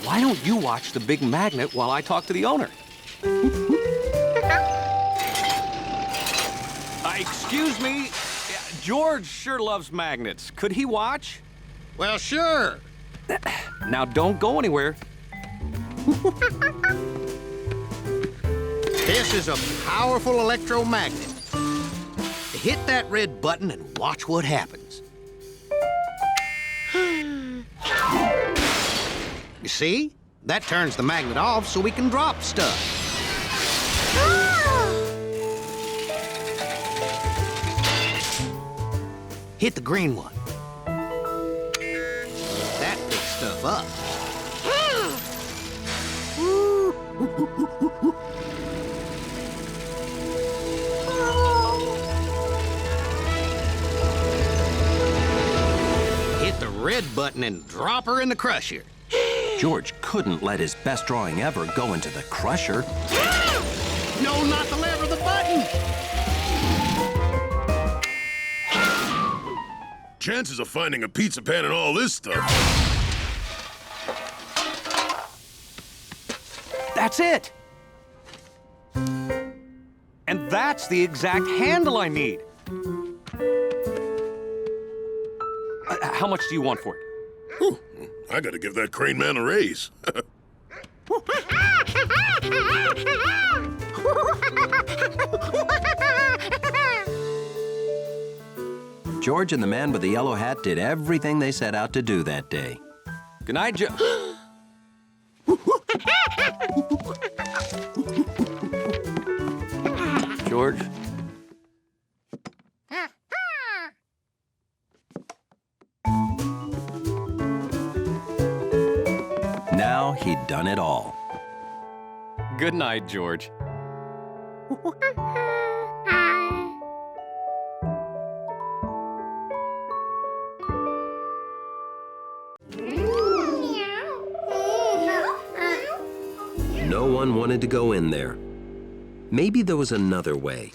Why don't you watch the big magnet while I talk to the owner? Excuse me, George sure loves magnets. Could he watch? Well, sure. Now, don't go anywhere. This is a powerful electromagnet. Hit that red button and watch what happens. You see? That turns the magnet off so we can drop stuff. Hit the green one. That picks stuff up. Hit the red button and drop her in the crusher. George couldn't let his best drawing ever go into the crusher. No, not the lever, the button! Chances of finding a pizza pan and all this stuff. That's it! And that's the exact handle I need. How much do you want for it? Whew, I gotta give that crane man a raise. George and the man with the yellow hat did everything they set out to do that day. Good night, George? Now he'd done it all. Good night, George. No one wanted to go in there. Maybe there was another way.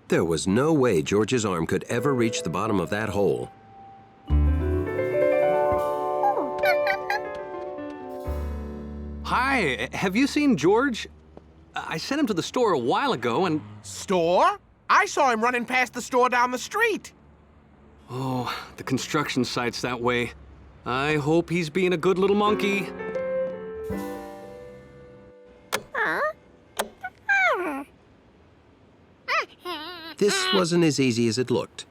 There was no way George's arm could ever reach the bottom of that hole. Hi, have you seen George? I sent him to the store a while ago and... Store? I saw him running past the store down the street. Oh, the construction site's that way. I hope he's being a good little monkey. This wasn't as easy as it looked.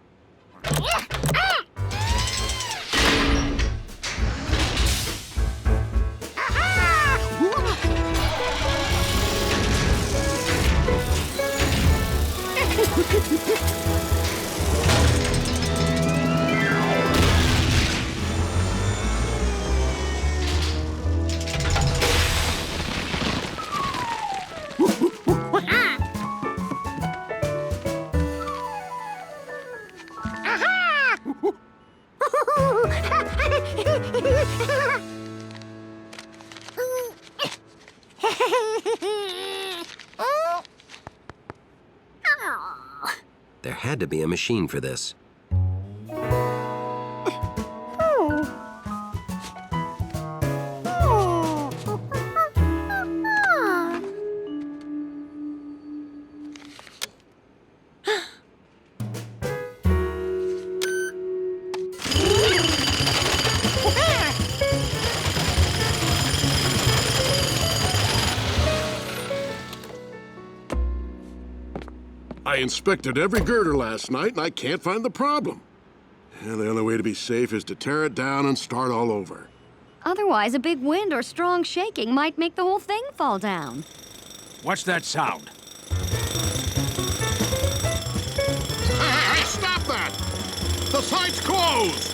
There had to be a machine for this. I inspected every girder last night, and I can't find the problem. And the only way to be safe is to tear it down and start all over. Otherwise, a big wind or strong shaking might make the whole thing fall down. What's that sound? Hey, stop that! The site's closed!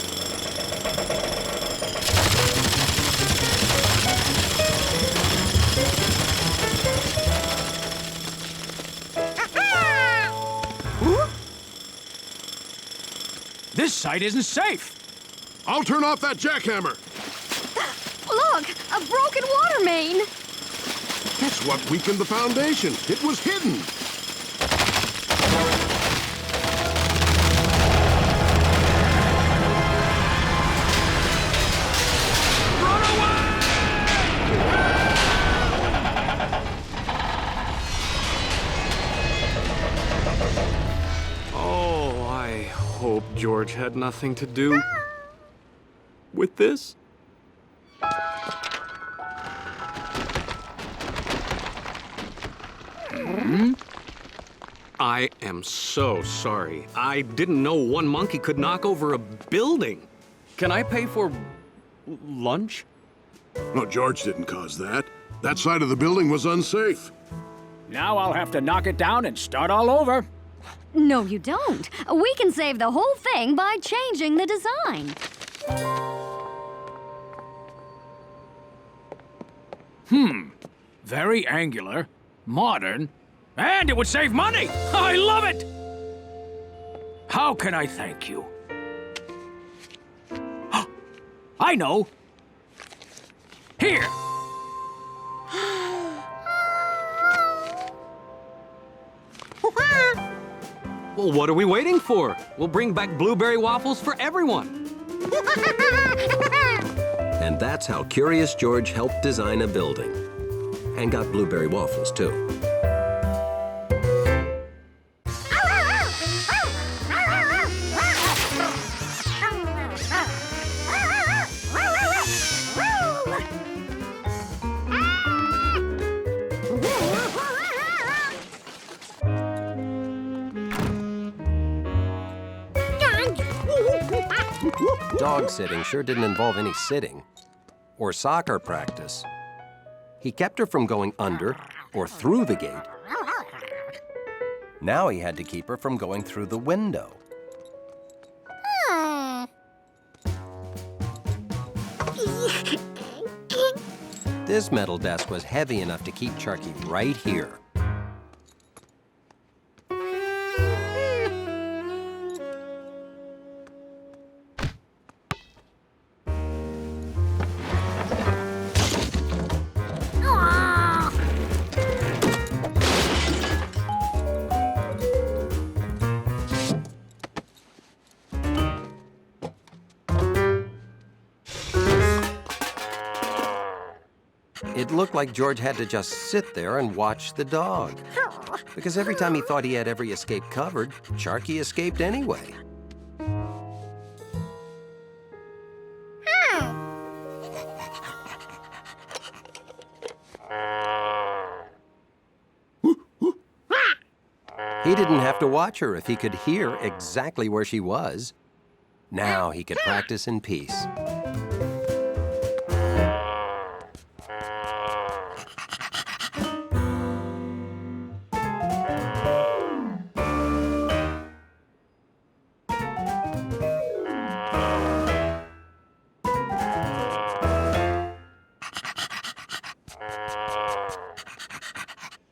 This site isn't safe. I'll turn off that jackhammer. Look, a broken water main. That's what weakened the foundation. It was hidden. Hope George had nothing to do with this. I am so sorry. I didn't know one monkey could knock over a building. Can I pay for lunch? No, George didn't cause that. That side of the building was unsafe. Now I'll have to knock it down and start all over. No, you don't. We can save the whole thing by changing the design. Very angular, modern, and it would save money! I love it! How can I thank you? I know! Here! Well, what are we waiting for? We'll bring back blueberry waffles for everyone. And that's how Curious George helped design a building. And got blueberry waffles, too. Dog sitting sure didn't involve any sitting or soccer practice. He kept her from going under or through the gate. Now he had to keep her from going through the window. This metal desk was heavy enough to keep Chucky right here. It looked like George had to just sit there and watch the dog. Because every time he thought he had every escape covered, Chucky escaped anyway. He didn't have to watch her if he could hear exactly where she was. Now he could practice in peace.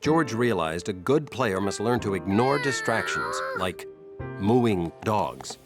George realized a good player must learn to ignore distractions, like mooing dogs.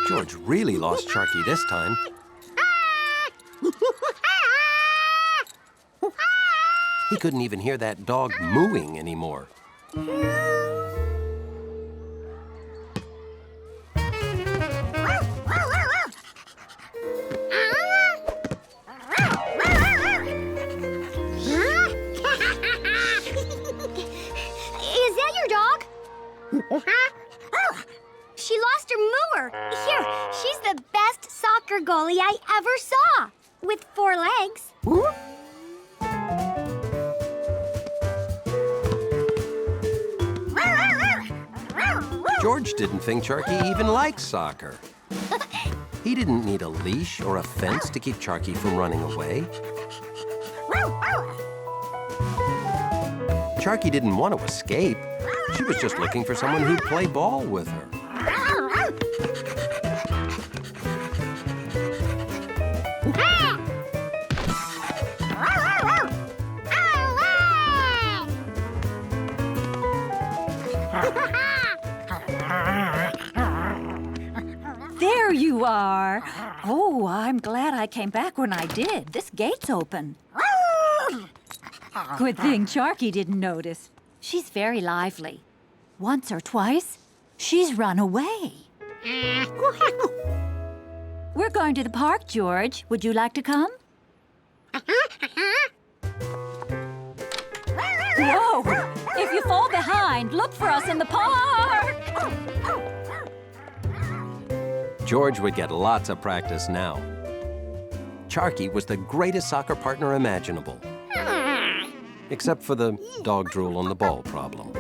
George really lost Chucky this time. He couldn't even hear that dog mooing anymore. Is that your dog? She lost her mooer. Here, she's the best soccer goalie I ever saw. With 4 legs. George didn't think Chucky even liked soccer. He didn't need a leash or a fence to keep Chucky from running away. Chucky didn't want to escape. She was just looking for someone who'd play ball with her. There you are. Oh, I'm glad I came back when I did. This gate's open. Good thing Chucky didn't notice. She's very lively. Once or twice, she's run away. We're going to the park, George. Would you like to come? Whoa! If you fall behind, look for us in the park! George would get lots of practice now. Chucky was the greatest soccer partner imaginable. Except for the dog drool on the ball problem.